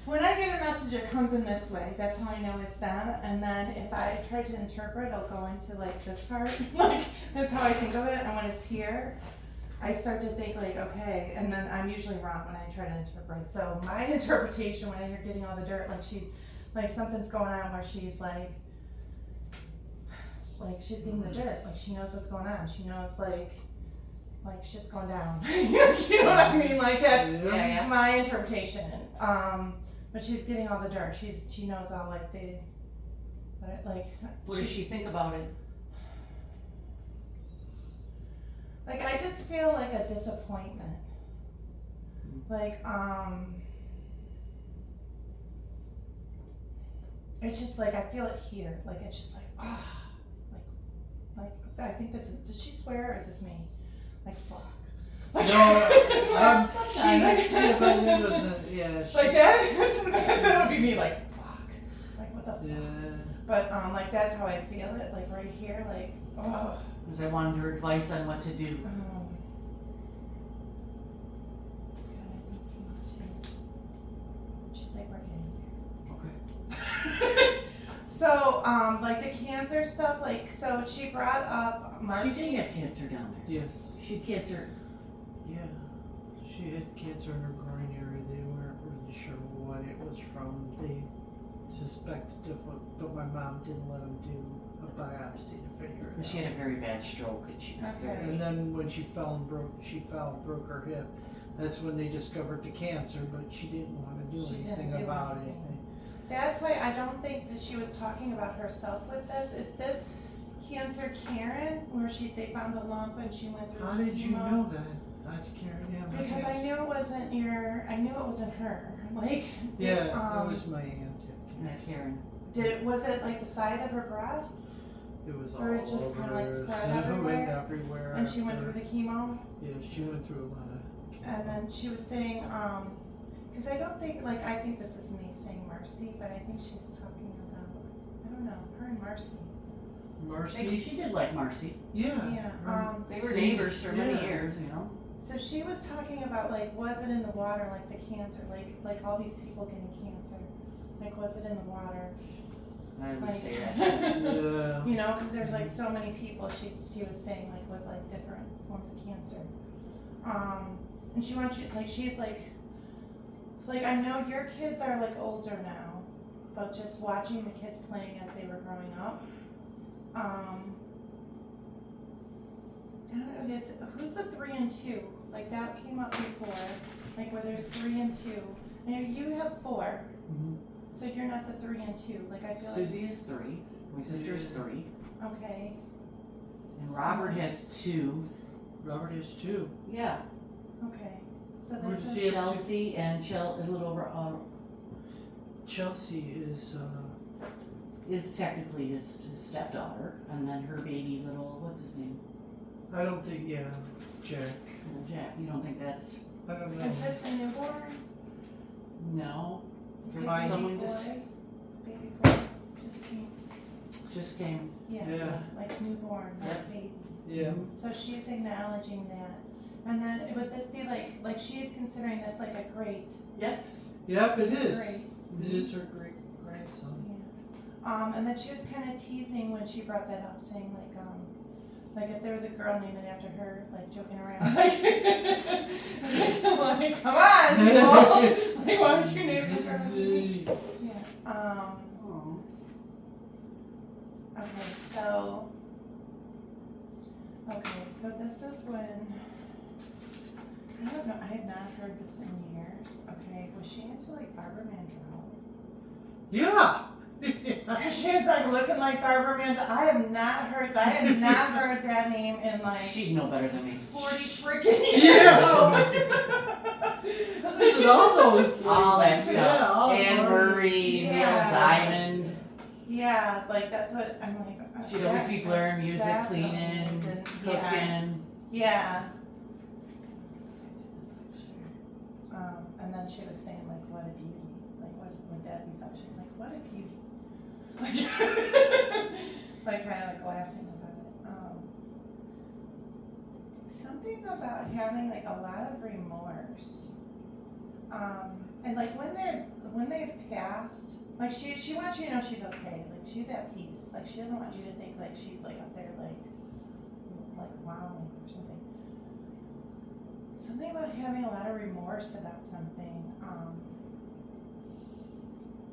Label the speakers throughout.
Speaker 1: When I get a message, it comes in this way. That's how I know it's them. And then if I try to interpret, I'll go into like this part. Like that's how I think of it. And when it's here, I start to think like, okay. And then I'm usually wrong when I try to interpret. So my interpretation when you're getting all the dirt, like she's like something's going on where she's like she's getting the dirt. Like she knows what's going on. She knows like shit's going down. You know what I mean? Like that's my interpretation. But she's getting all the dirt. She knows all like the
Speaker 2: what does she think about it?
Speaker 1: Like I just feel like a disappointment. Like it's just like I feel it here. Like it's just like like I think this is, did she swear or is this me? Like fuck.
Speaker 3: No, but it wasn't. Yeah.
Speaker 1: Like that would be me. Like fuck. Like what the fuck.
Speaker 3: Yeah.
Speaker 1: But like that's how I feel it. Like right here. Like oh.
Speaker 2: Because I wanted her advice on what to do.
Speaker 1: She's like working.
Speaker 2: Okay.
Speaker 1: So like the cancer stuff. Like so she brought up Marcy.
Speaker 2: She did have cancer down there.
Speaker 3: Yes.
Speaker 2: She had cancer.
Speaker 3: Yeah. She had cancer in her groin area. They weren't really sure what it was from. They suspected different, but my mom didn't let them do a biopsy to figure it out.
Speaker 2: She had a very bad stroke and she was very...
Speaker 3: And then when she fell and broke her hip. That's when they discovered the cancer, but she didn't want to do anything about anything.
Speaker 1: That's why I don't think that she was talking about herself with this. Is this Cancer Karen, where they found the lump and she went through
Speaker 3: How did you know that? That's Karen, yeah.
Speaker 1: Because I knew it wasn't her. Like
Speaker 3: yeah, it was my aunt.
Speaker 2: Karen.
Speaker 1: Was it like the side of her breast?
Speaker 3: It was all
Speaker 1: or it just
Speaker 3: over
Speaker 1: kind of like
Speaker 3: there.
Speaker 1: spread
Speaker 3: It went
Speaker 1: everywhere?
Speaker 3: everywhere.
Speaker 1: And she went through the chemo?
Speaker 3: Yeah, she went through a lot of chemo.
Speaker 1: And then she was saying, because I don't think, like, I think this is me saying Marcy, but I think she's talking about, I don't know, her and Marcy.
Speaker 3: Marcy?
Speaker 2: She did like Marcy.
Speaker 3: Yeah.
Speaker 1: Yeah.
Speaker 2: They were neighbors for many years, you know.
Speaker 1: So she was talking about, like, was it in the water, like the cancer, like all these people getting cancer, like, was it in the water?
Speaker 2: I would
Speaker 1: Like,
Speaker 2: say that.
Speaker 3: Yeah.
Speaker 1: You know, because there's like so many people. She was saying like with like different forms of cancer, and she wants you like she's like I know your kids are like older now, but just watching the kids playing as they were growing up, I don't know. Who's the 3 and 2? Like that came up before, like where there's 3 and 2. I know you have 4.
Speaker 2: Mm-hmm.
Speaker 1: So you're not the 3 and 2. Like I feel
Speaker 2: Susie is 3. My sister is 3.
Speaker 1: like okay.
Speaker 2: And Robert has 2.
Speaker 3: Robert is 2.
Speaker 2: Yeah.
Speaker 1: Okay. So
Speaker 3: Where
Speaker 1: this
Speaker 3: does
Speaker 1: is
Speaker 3: he have
Speaker 2: Chelsea and a little
Speaker 3: Chelsea
Speaker 2: is technically his stepdaughter, and then her baby little what's his name?
Speaker 3: I don't think, yeah, Jack.
Speaker 2: Little Jack. You don't think that's
Speaker 3: I don't know.
Speaker 1: Is this a newborn?
Speaker 2: no?
Speaker 1: Okay,
Speaker 2: Someone
Speaker 1: baby
Speaker 2: just
Speaker 1: boy? Baby boy just came.
Speaker 2: came.
Speaker 3: Yeah.
Speaker 1: Like newborn, not baby.
Speaker 3: Yeah.
Speaker 1: So she's acknowledging that. And then would this be like she's considering this like a great
Speaker 2: Yep.
Speaker 3: Yep, it is.
Speaker 1: great.
Speaker 3: It is her great grandson.
Speaker 1: Yeah. And then she was kind of teasing when she brought that up, saying like if there was a girl named after her, like joking around, like come on, people, like why would you name the girl? Yeah. Okay, so this is when I don't know. I had not heard this in years. Okay, was she into like Barbara Mandrell?
Speaker 3: Yeah.
Speaker 1: She was like looking like Barbara Mandrell. I have not heard that name in like
Speaker 2: She'd know better than me.
Speaker 1: 40 freaking years.
Speaker 3: Yeah. Listen, all those.
Speaker 2: All that stuff.
Speaker 3: Yeah, all
Speaker 2: Anne
Speaker 3: those.
Speaker 2: Marie,
Speaker 1: Yeah.
Speaker 2: Neil Diamond.
Speaker 1: Yeah, like that's what I'm like.
Speaker 2: She'd always be blaring music,
Speaker 1: definitely.
Speaker 2: cleaning,
Speaker 1: And-
Speaker 2: cooking.
Speaker 1: Yeah. And then she was saying like, what a beauty. Like, would that be such? Like, what a beauty. Like kind of like laughing about it. Something about having like a lot of remorse. And like when they've passed, like she wants you to know she's okay, like she's at peace, like she doesn't want you to think like she's like up there like wowing or something. Something about having a lot of remorse about something.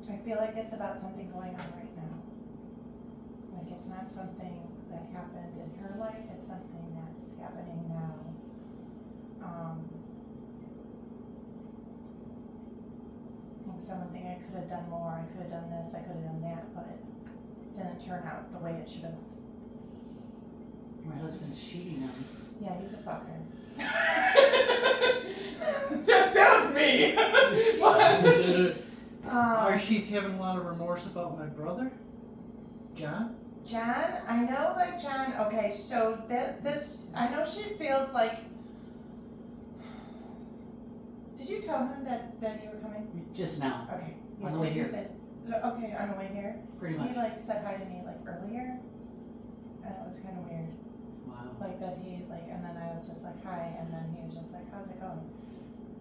Speaker 1: I feel like it's about something going on right now. Like it's not something that happened in her life, it's something that's happening now. And something I could have done more, I could have done this, I could have done that, but it didn't turn out the way it should have.
Speaker 2: My husband's cheating on me.
Speaker 1: Yeah, he's a fucker. that was me.
Speaker 3: Or she's having a lot of remorse about my brother, John.
Speaker 1: John, I know like John, okay, so I know she feels like, did you tell him that you were coming?
Speaker 2: Just now,
Speaker 1: Okay.
Speaker 2: On the way
Speaker 1: 'cause he
Speaker 2: here.
Speaker 1: did. Okay, on the way here.
Speaker 2: pretty much.
Speaker 1: He like said hi to me like earlier, and it was kind of weird.
Speaker 2: Wow.
Speaker 1: Like that he like, and then I was just like hi, and then he was just like, how's it going?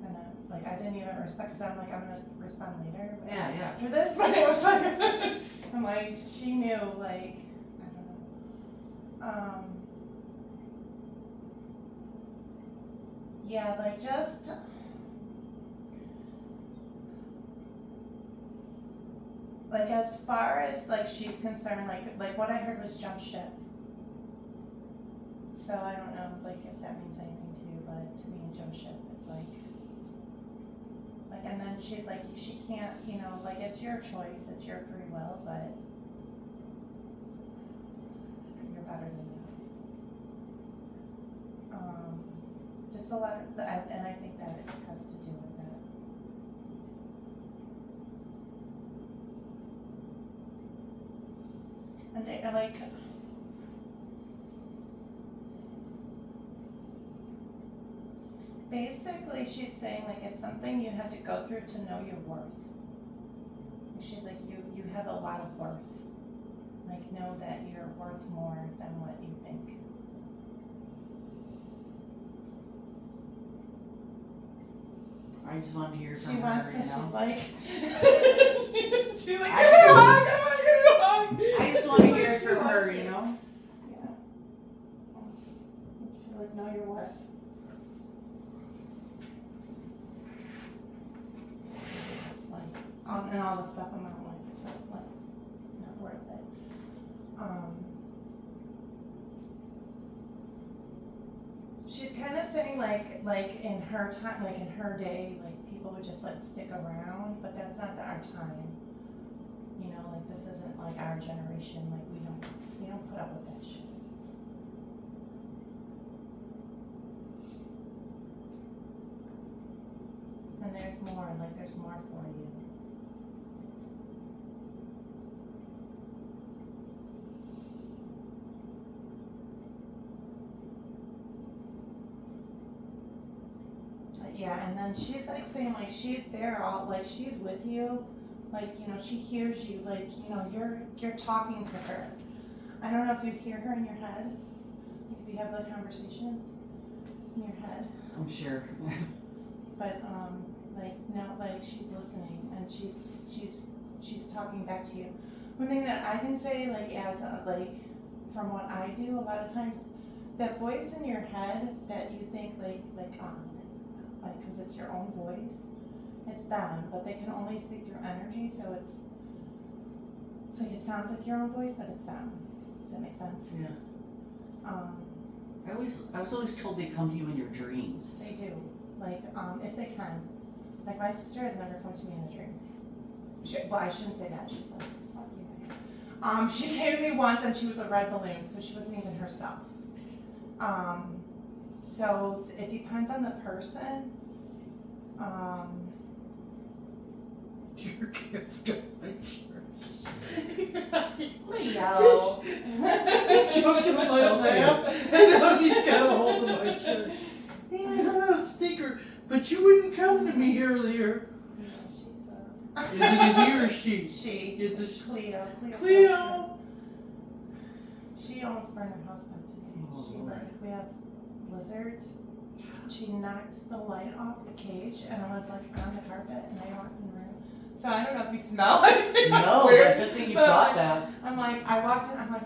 Speaker 1: And like I didn't even respond because I'm like I'm gonna respond later. But
Speaker 2: Yeah, yeah.
Speaker 1: After this, but it was like I'm like she knew like I don't know. Yeah, like just. Like as far as like she's concerned, like what I heard was jump ship. So I don't know like if that means anything to you, but to me jump ship it's like and then she's like she can't, you know, like it's your choice, it's your free will, but you're better than that. Just a lot of and I think that it has to do with that. And they are like, basically she's saying like it's something you have to go through to know your worth. She's like you have a lot of worth. Like know that you're worth more than what you think.
Speaker 2: I just wanted to hear from
Speaker 1: She
Speaker 2: her,
Speaker 1: wants to,
Speaker 2: you know.
Speaker 1: she's like, she's like,
Speaker 2: I
Speaker 1: give me a
Speaker 2: just-
Speaker 1: hug, come on, give me a hug.
Speaker 2: I just want to hear
Speaker 1: She
Speaker 2: from
Speaker 1: wants
Speaker 2: her,
Speaker 1: you.
Speaker 2: you know.
Speaker 1: Yeah. She's like, know your worth. It's like, and all the stuff I'm not like, it's not like, not worth it. She's kind of saying like in her time, like in her day, like people would just like stick around, but that's not our time. You know, like this isn't like our generation. Like we don't put up with that shit. And there's more. Like there's more for you. Yeah, and then she's like saying like she's there all like she's with you, like you know she hears you, like you know you're talking to her. I don't know if you hear her in your head, like if you have like conversations in your head.
Speaker 2: I'm sure.
Speaker 1: But like no, like she's listening and she's talking back to you. One thing that I can say like as like from what I do a lot of times, that voice in your head that you think like because it's your own voice, it's them, but they can only speak through energy, so it's like it sounds like your own voice, but it's them. Does that make sense?
Speaker 2: Yeah. I was always told they come to you in your dreams.
Speaker 1: They do, like if they can. Like my sister has never come to me in a dream. Well, I shouldn't say that. She's like, fuck you. She came to me once and she was a red balloon, so she wasn't even herself. So it depends on the person.
Speaker 3: Your kid's got my shirt.
Speaker 1: Leo.
Speaker 3: He jumped in my lap, and now he's got a hold of my shirt. Hey, I know that was a stinker, but you wouldn't come to me earlier. Is it a he or she?
Speaker 1: She.
Speaker 3: It's a
Speaker 1: Cleo.
Speaker 3: Cleo.
Speaker 1: She almost burned her house down today.
Speaker 2: Oh,
Speaker 1: She
Speaker 2: Lord.
Speaker 1: like we have lizards She knocked the light off the cage, and I was like on the carpet, and I walked in the room. So I don't know if you smell anything.
Speaker 2: No,
Speaker 1: weird,
Speaker 2: but good thing you
Speaker 1: but,
Speaker 2: caught
Speaker 1: like,
Speaker 2: that.
Speaker 1: I'm like, I walked in, I'm like,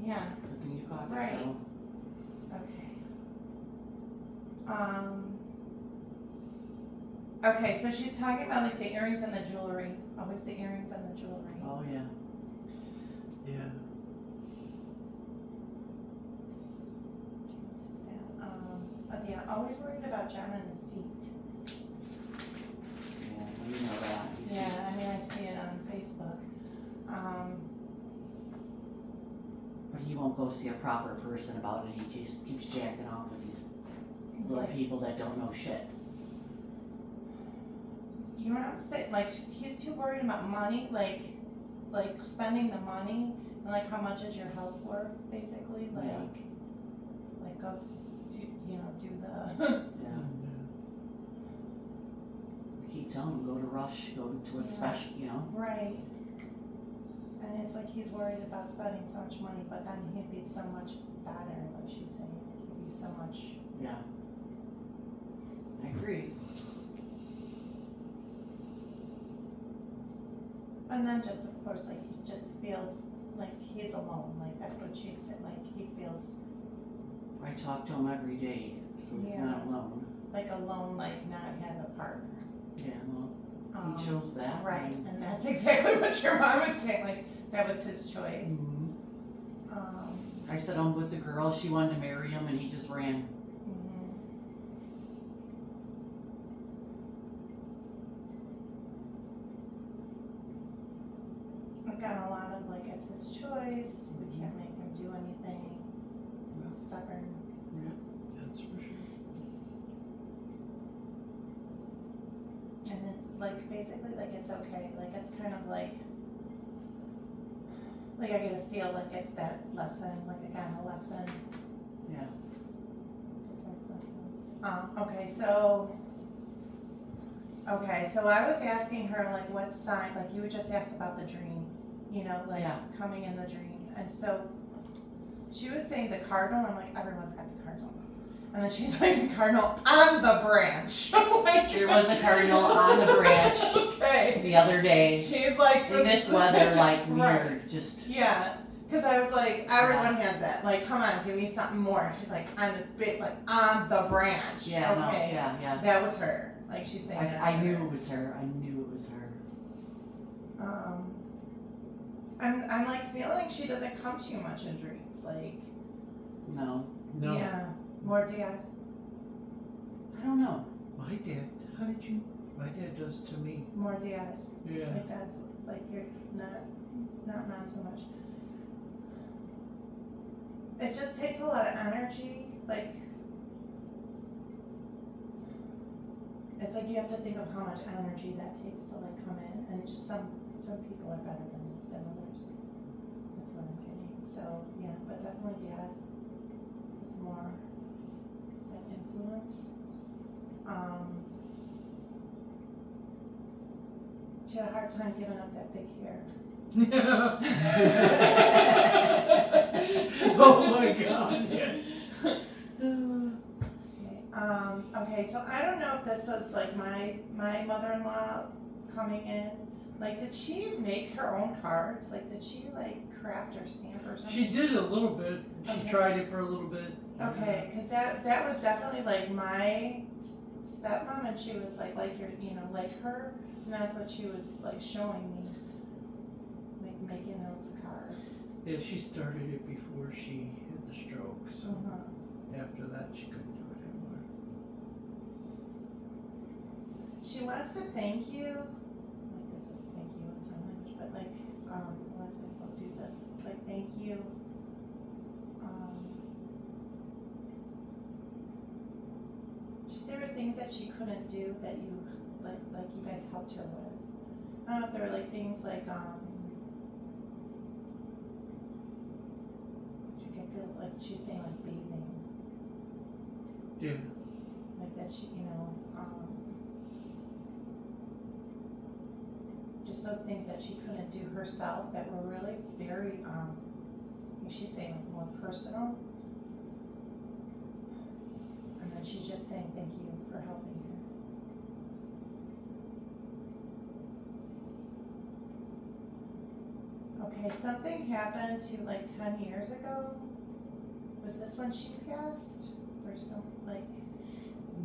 Speaker 1: yeah,
Speaker 2: Good thing you caught that.
Speaker 1: Right.
Speaker 2: girl.
Speaker 1: okay. Okay, so she's talking about like the earrings and the jewelry. Always the earrings and the jewelry.
Speaker 2: Oh, yeah.
Speaker 3: Yeah.
Speaker 1: But yeah, always worried about John and his feet.
Speaker 2: Yeah, well, you know that. He's
Speaker 1: Yeah,
Speaker 2: just-
Speaker 1: I mean, I see it on Facebook.
Speaker 2: But he won't go see a proper person about it. He just keeps jacking off with these little
Speaker 1: Like,
Speaker 2: people that don't know shit.
Speaker 1: you know what I'm saying? Like, he's too worried about money, like spending the money, and like how much is your health worth, basically, like,
Speaker 2: Yeah.
Speaker 1: like go, do, you know, do the,
Speaker 2: Yeah. I keep telling him, go to Rush, go to a
Speaker 1: Yeah.
Speaker 2: special, you know.
Speaker 1: right. And it's like he's worried about spending so much money, but then he'd be so much better, like she's saying, like he'd be so much,
Speaker 2: Yeah. I agree.
Speaker 1: and then just, of course, like, he just feels like he's alone, like, that's what she said, like, he feels
Speaker 2: I talk to him every day, so he's
Speaker 1: Yeah.
Speaker 2: not alone.
Speaker 1: like alone, like not have a partner.
Speaker 2: Yeah, well,
Speaker 1: Um,
Speaker 2: he chose that.
Speaker 1: Right, and that's exactly what your mom was saying, like, that was his choice.
Speaker 2: Mhm.
Speaker 1: Um,
Speaker 2: I said I'm with the girl, she wanted to marry him, and he just ran.
Speaker 1: mhm. I've gotten a lot of, like, it's his choice, we can't make him do anything, stubborn.
Speaker 3: That's for sure.
Speaker 1: And it's like, basically, like, it's okay, like, it's kind of like I get a feel like it's that lesson, like, again, a lesson.
Speaker 2: Yeah.
Speaker 1: Just like lessons. Okay, so I was asking her, like, what sign, like, you just asked about the dream, you know, like,
Speaker 2: Yeah.
Speaker 1: coming in the dream, and so she was saying the cardinal, I'm like, everyone's got the cardinal. And then she's like, the cardinal on the branch. Like,
Speaker 2: There was a cardinal on the branch
Speaker 1: okay.
Speaker 2: the other day.
Speaker 1: She's like,
Speaker 2: In this weather, like,
Speaker 1: Right.
Speaker 2: weird, just,
Speaker 1: Yeah, because I was like, everyone has that. Like, come on, give me something more. She's like, on the bit, like on the branch.
Speaker 2: yeah, no,
Speaker 1: okay.
Speaker 2: yeah.
Speaker 1: That was her. Like she's saying. that's
Speaker 2: I knew
Speaker 1: her.
Speaker 2: it was her, I knew it was her.
Speaker 1: I'm like feeling she doesn't come to you much in dreams. Like,
Speaker 2: No,
Speaker 3: No.
Speaker 1: yeah, more dad.
Speaker 2: I don't know.
Speaker 3: My dad, my dad does to me.
Speaker 1: More dad.
Speaker 3: Yeah.
Speaker 1: Like that's like you're not so much. It just takes a lot of energy. Like, it's like you have to think of how much energy that takes to like come in, and just some people are better than others. That's what I'm getting. So yeah, but definitely dad is more that influence. She had a hard time giving up that big hair.
Speaker 3: Oh my god.
Speaker 1: Okay, so I don't know if this was like my mother-in-law coming in. Like, did she make her own cards? Like, did she like craft or stamp or something?
Speaker 3: She did a little bit. She
Speaker 1: Okay.
Speaker 3: tried it for a little bit.
Speaker 1: Okay, because that was definitely like my stepmom, and she was like your, like her, and that's what she was like showing me, like making those cards.
Speaker 3: Yeah, she started it before she had the stroke, so after that she couldn't do it anymore.
Speaker 1: She wants to thank you. Like this is thank you in some language, but like a lot of times I'll do this. Like thank you. She said there were things that she couldn't do that you like you guys helped her with. I don't know if there were like things like you get good, like she's saying like bathing.
Speaker 3: Yeah.
Speaker 1: Like that she, just those things that she couldn't do herself that were really very, like she's saying like more personal. And then and she's just saying thank you for helping her. Okay, something happened to like 10 years ago. Was this when she passed? Or some, like,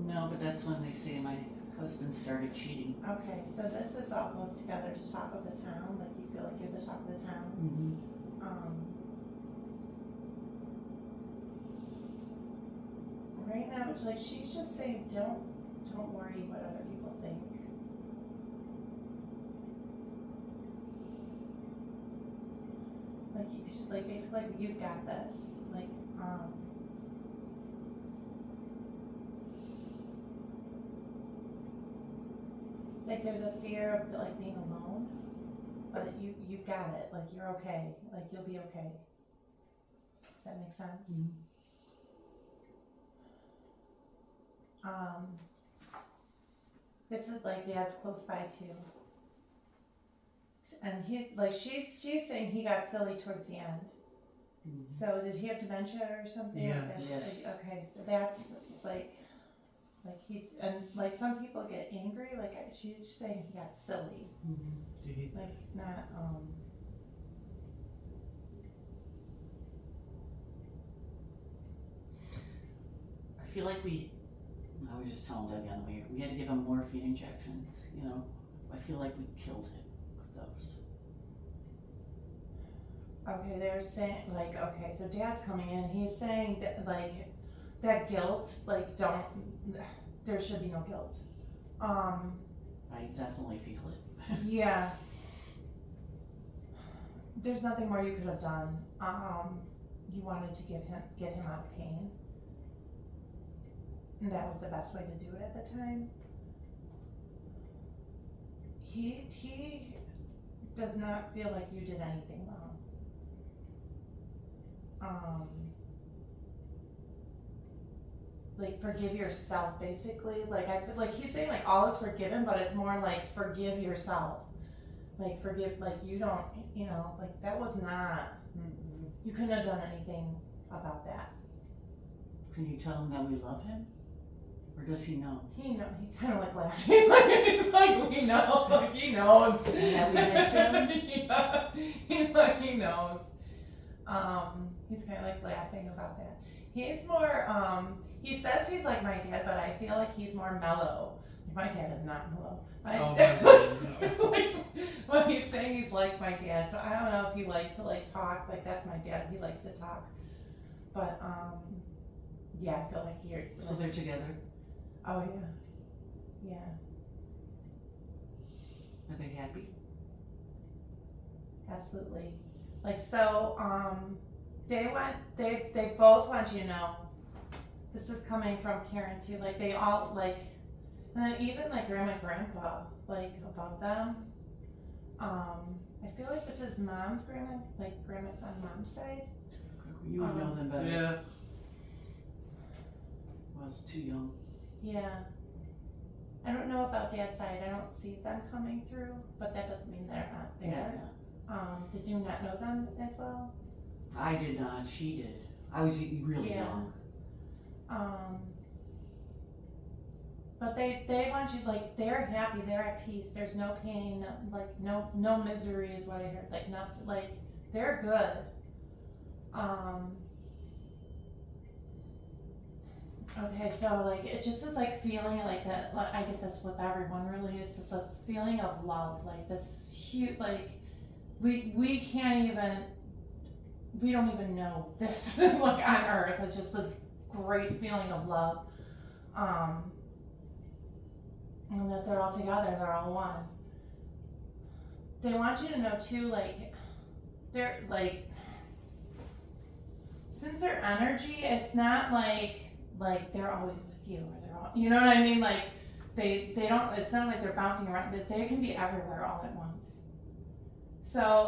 Speaker 2: No, but that's when they say my husband started cheating.
Speaker 1: okay, so this is all goes together to talk of the town, like you feel like you're the talk of the town. Right now, it's like she's just saying, don't worry what other people think. Like, like basically, like, you've got this. Like there's a fear of like being alone, but you've got it. Like you're okay. Like you'll be okay. Does that make sense?
Speaker 2: Mhm.
Speaker 1: This is like Dad's close by too, and he's like she's saying he got silly towards the end.
Speaker 2: Mhm.
Speaker 1: So did he have dementia or something?
Speaker 3: Yes.
Speaker 1: Like that?
Speaker 2: Yes.
Speaker 1: Like, okay, so that's like he, and like some people get angry. Like she's saying he got silly,
Speaker 3: He-
Speaker 1: like not
Speaker 2: I feel like I was just telling Debbie on the way here, we had to give him morphine injections, you know. I feel like we killed him with those.
Speaker 1: Okay, they're saying, like, okay, so Dad's coming in, he's saying that, like, that guilt, like, there should be no guilt.
Speaker 2: I definitely feel it.
Speaker 1: Yeah. There's nothing more you could have done. You wanted to get him out of pain. And that was the best way to do it at the time. He does not feel like you did anything wrong. Like forgive yourself, basically. Like I feel like he's saying like all is forgiven, but it's more like forgive yourself. Like forgive, like you don't, you know, like that was not. You couldn't have done anything about that.
Speaker 2: Can you tell him that we love him? Or does he know?
Speaker 1: He kind of like laughed. He's like we know, he knows.
Speaker 2: That we miss him?
Speaker 1: Yeah. He's like he knows. He's kind of like laughing about that. He's more, he says he's like my dad, but I feel like he's more mellow. My dad is not mellow.
Speaker 3: Oh my God.
Speaker 1: Like, when he's saying he's like my dad, so I don't know if he likes to like talk, like that's my dad, he likes to talk. But, yeah, I feel like you're.
Speaker 2: So they're together?
Speaker 1: Oh, yeah. Yeah,
Speaker 2: Are they happy?
Speaker 1: absolutely. Like, so, they both want you to know, this is coming from Karen too, like they all, like, and then even like grandma and grandpa, like about them. I feel like this is mom's grandma, like grandma on mom's side.
Speaker 2: You would know them better.
Speaker 3: Yeah.
Speaker 2: Well, it's too young.
Speaker 1: Yeah. I don't know about dad's side, I don't see them coming through, but that doesn't mean they're not there. Did you not know them as well?
Speaker 2: I did not, she did. I was really
Speaker 1: Yeah.
Speaker 2: young.
Speaker 1: But they want you, like, they're happy, they're at peace, there's no pain, like, no misery is what I heard, like, nothing, like, they're good. Okay, so, like, it just is, like, feeling like that, like, I get this with everyone, really, it's this feeling of love, like, this huge, like, we can't even, we don't even know this, like, on earth, it's just this great feeling of love. And that they're all together, they're all one. They want you to know too, like, they're like, since their energy, it's not like they're always with you or they're all, you know what I mean? Like, they don't, it's not like they're bouncing around, that they can be everywhere all at once. So,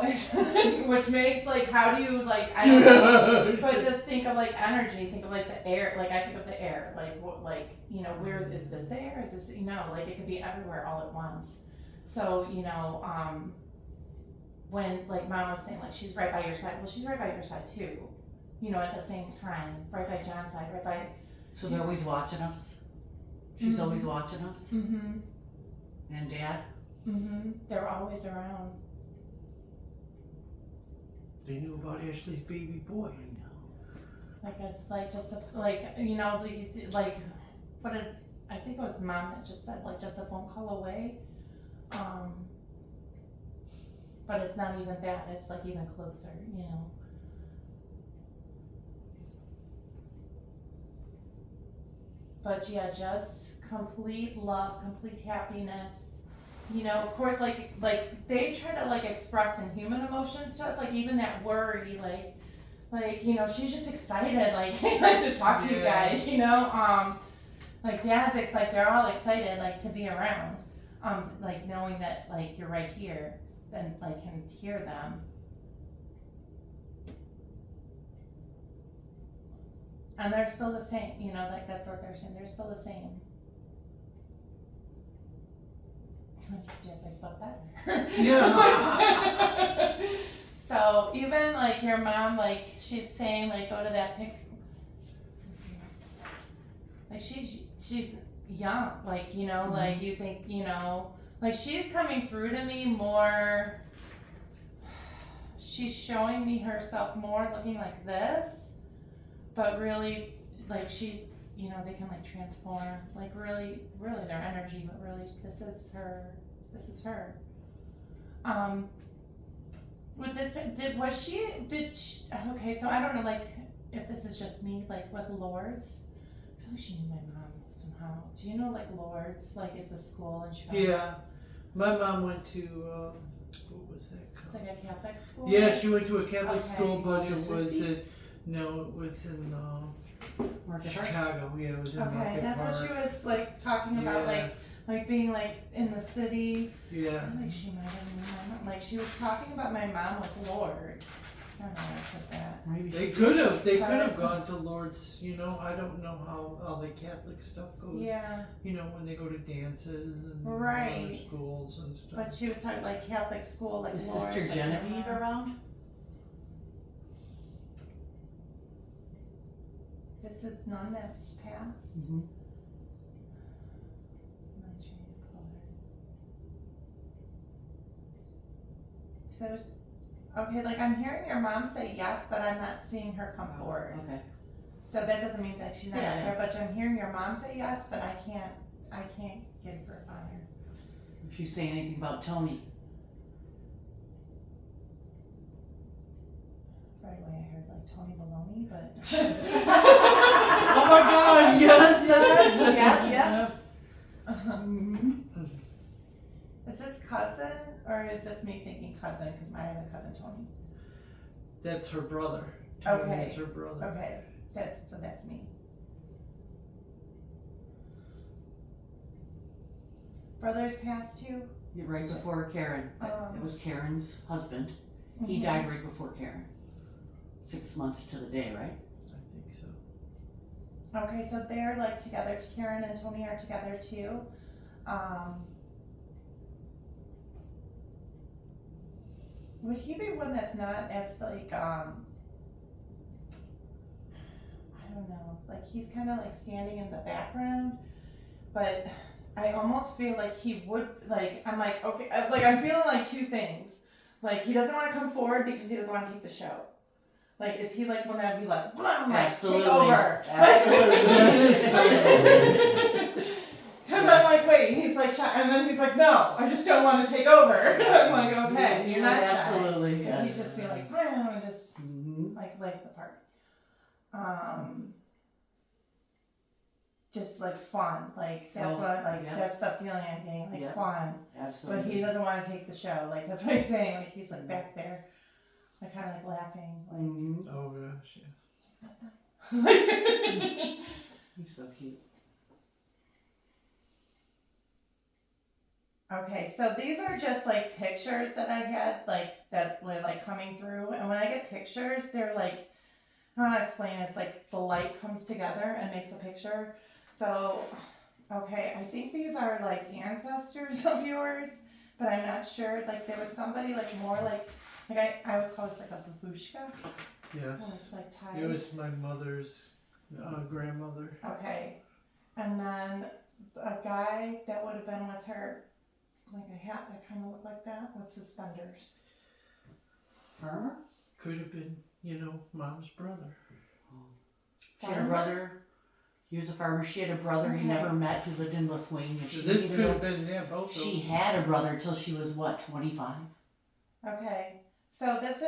Speaker 1: which makes like, how do you like, I don't know, but just think of like energy, think of like the air, like I think of the air, like what, like, you know, where is this the air, is this, you know, like it could be everywhere all at once. So, you know, when like mom was saying like she's right by your side, well she's right by your side too, you know, at the same time, right by John's side, right by,
Speaker 2: So they're always watching us? She's always watching us?
Speaker 1: Mm-hmm.
Speaker 2: And Dad?
Speaker 1: Mm-hmm. They're always around.
Speaker 3: They knew about Ashley's baby boy.
Speaker 1: Like it's like just like you know like what did I think it was Mom that just said like just a phone call away. But it's not even that. It's like even closer. You know. But yeah, just complete love, complete happiness. You know, of course, like they try to like express in human emotions to us, like even that worry, like you know, she's just excited, like to talk to you guys. You know, like Dad's like they're all excited, like to be around, like knowing that like you're right here, and like can hear them. And they're still the same, you know, like that's what they're saying, they're still the same. Dad's like, but better.
Speaker 3: Yeah.
Speaker 1: So even like your mom, like she's saying, like go to that pic. Like she's young, like you know, like you think, you know, like she's coming through to me more. She's showing me herself more looking like this, but really, like she, you know, they can like transform, like really their energy, but really this is her. With this, okay, so I don't know, like, if this is just me, like, with Lourdes, I feel like she knew my mom somehow. Do you know, like, Lourdes, like, it's a school in Chicago?
Speaker 3: Yeah. My mom went to, what was that
Speaker 1: It's
Speaker 3: called?
Speaker 1: like a Catholic school?
Speaker 3: Yeah, she went to a Catholic
Speaker 1: Okay.
Speaker 3: school, but it was
Speaker 2: Mississippi?
Speaker 3: it was in
Speaker 2: Market Park?
Speaker 3: Chicago. Yeah, it was in
Speaker 1: Okay,
Speaker 3: Market
Speaker 1: that's
Speaker 3: Park.
Speaker 1: what she was, like, talking about,
Speaker 3: Yeah.
Speaker 1: like, being, like, in the city. I
Speaker 3: Yeah.
Speaker 1: feel like she might have known my mom. Like, she was talking about my mom with Lourdes. I don't know where I put that.
Speaker 2: Maybe
Speaker 3: They
Speaker 2: she
Speaker 3: could have. They
Speaker 1: But-
Speaker 3: could have gone to Lourdes. You know, I don't know how the Catholic stuff goes.
Speaker 1: Yeah,
Speaker 3: You know, when they go to dances and
Speaker 1: Right.
Speaker 3: other schools and stuff.
Speaker 1: but she was talking, like, Catholic school, like,
Speaker 2: Is
Speaker 1: Lourdes.
Speaker 2: Sister
Speaker 1: like,
Speaker 2: Genevieve around?
Speaker 1: This is none that's passed.
Speaker 2: Mm-hmm.
Speaker 1: So, okay, like I'm hearing your mom say yes, but I'm not seeing her come forward.
Speaker 2: Okay.
Speaker 1: So that doesn't mean that she's not
Speaker 2: Yeah,
Speaker 1: out
Speaker 2: yeah.
Speaker 1: there, but I'm hearing your mom say yes, but I can't get a grip on her.
Speaker 2: If she's saying anything about Tony.
Speaker 1: Right away, I heard like Tony Baloney, but.
Speaker 3: Oh my God! Yes, that's
Speaker 1: Yep.
Speaker 2: Mm-hmm.
Speaker 1: Is this cousin, or is this me thinking cousin? Because I have a cousin Tony.
Speaker 3: That's her brother.
Speaker 1: Okay.
Speaker 3: Tony is her brother.
Speaker 1: Okay, that's me. Brothers passed too.
Speaker 2: Right before Karen. It was Karen's husband. He died right before Karen. 6 months to the day, right?
Speaker 3: I think so.
Speaker 1: Okay, so they're like together. Karen and Tony are together too. Would he be one that's not as like I don't know, like he's kind of like standing in the background, but I almost feel like he would like. I'm like okay, like I'm feeling like two things. Like he doesn't want to come forward because he doesn't want to take the show. Like, is he like one that would be like, "Blah, like
Speaker 2: Absolutely.
Speaker 1: take over"?
Speaker 2: Absolutely.
Speaker 1: Because I'm like, wait, he's like shy, and then he's like, no, I just don't want to take over. I'm like, okay, you're not shy.
Speaker 2: Absolutely,
Speaker 1: And he'd
Speaker 2: yes.
Speaker 1: just be like, "Blah," and just
Speaker 2: Mhm.
Speaker 1: like the part. Just like fun, like that's
Speaker 2: Oh,
Speaker 1: what I like.
Speaker 2: yeah.
Speaker 1: That's the feeling I'm getting, like
Speaker 2: Yeah.
Speaker 1: fun.
Speaker 2: Absolutely.
Speaker 1: But he doesn't want to take the show. Like that's what I'm saying. Like he's like back there, like kind of like laughing, like.
Speaker 2: Mhm.
Speaker 3: Oh gosh, yeah.
Speaker 2: He's so cute.
Speaker 1: Okay, so these are just like pictures that I had, like that were like coming through, and when I get pictures, they're like, how do I explain it? It's like the light comes together and makes a picture. So, okay, I think these are like ancestors of yours, but I'm not sure. Like there was somebody like more like I would call this like a babushka. Oh,
Speaker 3: Yes.
Speaker 1: it's like tied.
Speaker 3: It was my mother's grandmother.
Speaker 1: Okay. And then a guy that would have been with her, like a hat that kind of looked like that with suspenders.
Speaker 2: Farmer?
Speaker 3: Could have been, mom's brother.
Speaker 2: She had a
Speaker 1: Farmer?
Speaker 2: brother. He was a farmer. She had a brother he
Speaker 1: Okay.
Speaker 2: never met who lived in Lithuania. She
Speaker 3: This
Speaker 2: didn't
Speaker 3: could
Speaker 2: even
Speaker 3: have
Speaker 2: know.
Speaker 3: been, both of
Speaker 2: She
Speaker 3: them.
Speaker 2: had a brother till she was what, 25?
Speaker 1: Okay. So this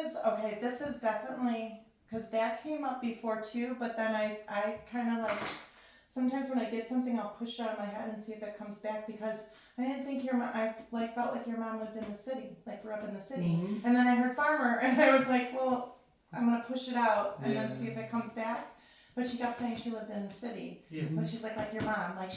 Speaker 1: is definitely, because that came up before too, but then I kind of like, sometimes when I get something, I'll push it out of my head and see if it comes back, because I didn't think your mom, I like felt like your mom lived in the city, like grew up in the city.
Speaker 2: Mm-hmm.
Speaker 1: And then I heard farmer, and I was like, well, I'm gonna push it out and then
Speaker 3: Yeah.
Speaker 1: see if it comes back. But she kept saying she lived in the city.
Speaker 3: Yes.
Speaker 1: But she's like your mom, like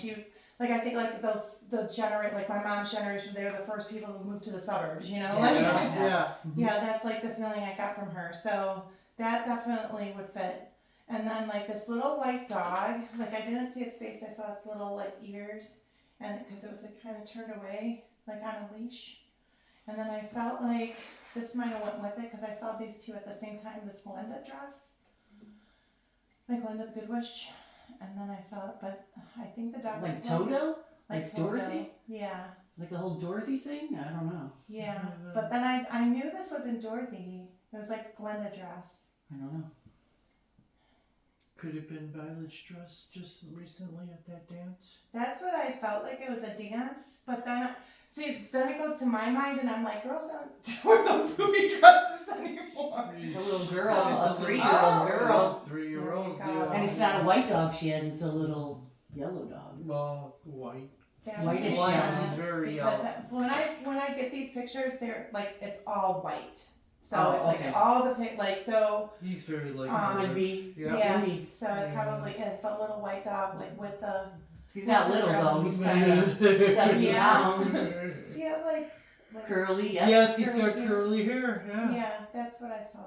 Speaker 1: I think like like my mom's generation, they were the first people who moved to the suburbs,
Speaker 2: Yeah.
Speaker 1: like,
Speaker 3: Yeah.
Speaker 1: yeah, that's like the feeling I got from her. So that definitely would fit. And then like this little white dog, like I didn't see its face, I saw its little like ears, and because it was like kind of turned away, like on a leash. And then I felt like this might have went with it because I saw these two at the same time. This Glenda dress, like Glenda the Good Witch, and then I saw it, but I think the dog
Speaker 2: Like
Speaker 1: was
Speaker 2: Toto?
Speaker 1: like
Speaker 2: Like
Speaker 1: Toto.
Speaker 2: Dorothy?
Speaker 1: Yeah.
Speaker 2: Like a whole Dorothy thing? I don't know.
Speaker 1: Yeah,
Speaker 3: Mhm.
Speaker 1: but then I knew this wasn't Dorothy. It was like Glenda dress.
Speaker 2: I don't know.
Speaker 3: Could have been Violet's dress just recently at that dance.
Speaker 1: That's what I felt like. It was a dance, but then then it goes to my mind, and I'm like, girls don't wear those movie dresses anymore.
Speaker 2: A little girl,
Speaker 1: So-
Speaker 2: a
Speaker 1: Oh.
Speaker 2: 3-year-old girl.
Speaker 3: 3-year-old.
Speaker 1: There you go.
Speaker 3: Yeah.
Speaker 2: And it's not a white dog she has, it's a little yellow dog.
Speaker 3: Well, white.
Speaker 1: That
Speaker 2: Whitish
Speaker 1: makes
Speaker 2: yellow.
Speaker 1: sense,
Speaker 3: He's very
Speaker 1: because
Speaker 3: yellow.
Speaker 1: when I get these pictures, they're like it's all white. So
Speaker 2: Oh,
Speaker 1: it's like
Speaker 2: okay.
Speaker 1: all the so
Speaker 3: He's very like.
Speaker 2: Could be.
Speaker 3: Yeah.
Speaker 1: yeah.
Speaker 2: Maybe.
Speaker 1: So it probably is, but little white dog like with the
Speaker 2: He's not little though, he's kind of 70
Speaker 1: Yeah.
Speaker 2: pounds.
Speaker 1: see it like
Speaker 2: Curly, yeah.
Speaker 3: Yes, he's got
Speaker 1: Curly
Speaker 3: curly hair. Yeah.
Speaker 1: yeah, that's what I saw.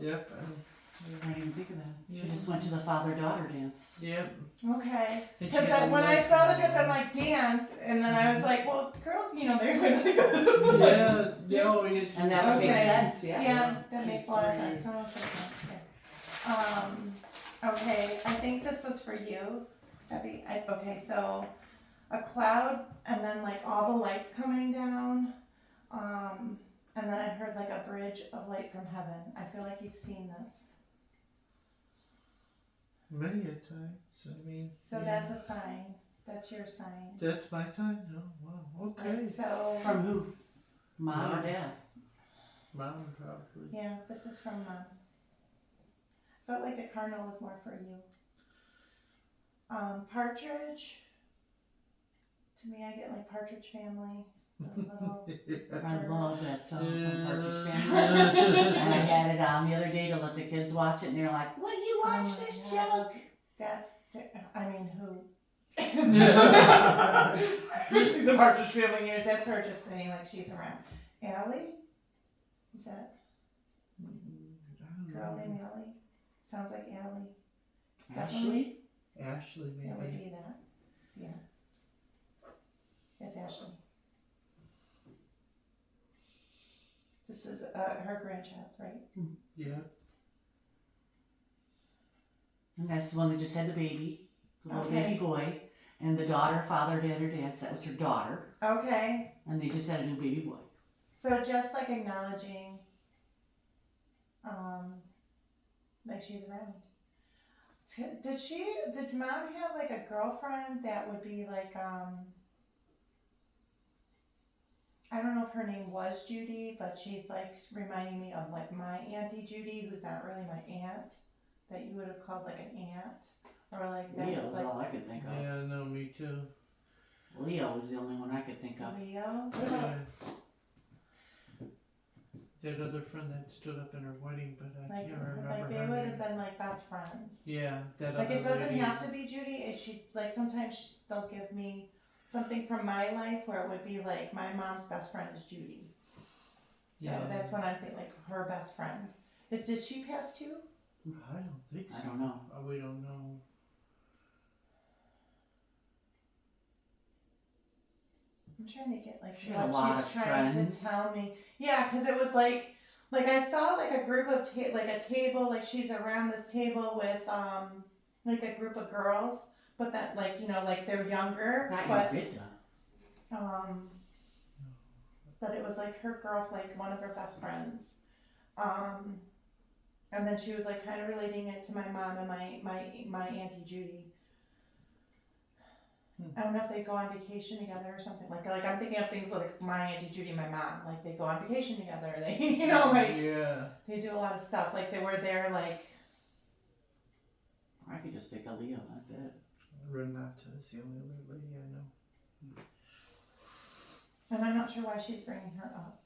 Speaker 3: Yep.
Speaker 2: I didn't even think of that. She
Speaker 3: Yeah.
Speaker 2: just went to the father-daughter dance.
Speaker 3: Yep.
Speaker 1: Okay.
Speaker 3: And
Speaker 1: Because
Speaker 3: she had
Speaker 1: when I
Speaker 3: nice-
Speaker 1: saw the dress, I'm like, dance. And then I was like, well, girls, they wear like this.
Speaker 3: Yeah. No.
Speaker 2: And that would make
Speaker 1: Okay.
Speaker 2: sense, yeah.
Speaker 1: Yeah, that
Speaker 3: She's
Speaker 1: makes a lot of
Speaker 3: 3.
Speaker 1: sense. Some of it makes sense. Okay, I think this was for you, Debbie. Okay, so a cloud and then like all the lights coming down. And then I heard like a bridge of light from heaven. I feel like you've seen this.
Speaker 3: Many a times. I mean.
Speaker 1: So
Speaker 3: yeah.
Speaker 1: that's a sign. That's your sign.
Speaker 3: That's my sign. Oh wow. Okay.
Speaker 1: So
Speaker 2: From who? Mom or
Speaker 3: Mom.
Speaker 2: dad?
Speaker 3: Mom probably.
Speaker 1: yeah, this is from Mom. Felt like the cardinal was more for you. Partridge. To me, I get like Partridge Family. The little,
Speaker 2: I love that song from Partridge
Speaker 3: Yeah.
Speaker 2: Family. And I had it on the other day to let the kids watch it, and they're like, "What, you watch
Speaker 1: Oh my
Speaker 2: this
Speaker 1: God.
Speaker 2: junk?"
Speaker 1: that's, I mean, who?
Speaker 3: Yeah.
Speaker 1: You see the Partridge Family years, that's her just saying like she's around. Allie? Is that a girl named Allie? Sounds like Allie.
Speaker 2: Ashley?
Speaker 3: Ashley
Speaker 1: It would
Speaker 3: maybe.
Speaker 1: be that, yeah. It's Ashley. This is her grandchild, right?
Speaker 3: Yeah.
Speaker 2: And that's the one that just had the baby, the little
Speaker 1: Okay.
Speaker 2: baby boy. And the daughter fathered at her dance, that was her daughter.
Speaker 1: Okay,
Speaker 2: And they just had a new baby boy.
Speaker 1: so just like acknowledging, like she's around. Did Mom have like a girlfriend that would be like, I don't know if her name was Judy, but she's like reminding me of like my Auntie Judy, who's not really my aunt, that you would have called like an aunt, or like that
Speaker 2: Leo
Speaker 1: was
Speaker 2: was
Speaker 1: like
Speaker 2: all I could think of.
Speaker 3: Yeah. No, me too.
Speaker 2: Leo was the only one I could think of.
Speaker 1: Leo.
Speaker 3: Yeah. That other friend that stood up in her wedding, but I
Speaker 1: Like,
Speaker 3: can't remember
Speaker 1: like they
Speaker 3: her
Speaker 1: would
Speaker 3: name.
Speaker 1: have been like best friends.
Speaker 3: Yeah, that
Speaker 1: Like
Speaker 3: other
Speaker 1: it doesn't
Speaker 3: lady.
Speaker 1: have to be Judy. It should like sometimes they'll give me something from my life where it would be like my mom's best friend is Judy. So
Speaker 3: Yeah.
Speaker 1: that's when I think like her best friend. Did she pass too?
Speaker 3: I don't think so.
Speaker 2: I don't know.
Speaker 3: We don't know.
Speaker 1: I'm trying to get like
Speaker 2: She had a
Speaker 1: what
Speaker 2: lot
Speaker 1: she's
Speaker 2: of
Speaker 1: trying
Speaker 2: friends.
Speaker 1: to tell me. Yeah, because it was like I saw like a group of like a table, like she's around this table with like a group of girls, but that like, you know, like they're younger,
Speaker 2: Not
Speaker 1: but
Speaker 2: Vita.
Speaker 1: but it was like her girlfriend, like one of her best friends. And then she was like kind of relating it to my mom and my Auntie Judy. I don't know if they go on vacation together or something like I'm thinking of things with like my Auntie Judy and my mom, like they go on vacation together. They, you know, like
Speaker 3: Yeah.
Speaker 1: they do a lot of stuff. Like they were there, like
Speaker 2: I could just think of Leo, that's it.
Speaker 3: Renata is the only other lady I know.
Speaker 1: and I'm not sure why she's bringing her up.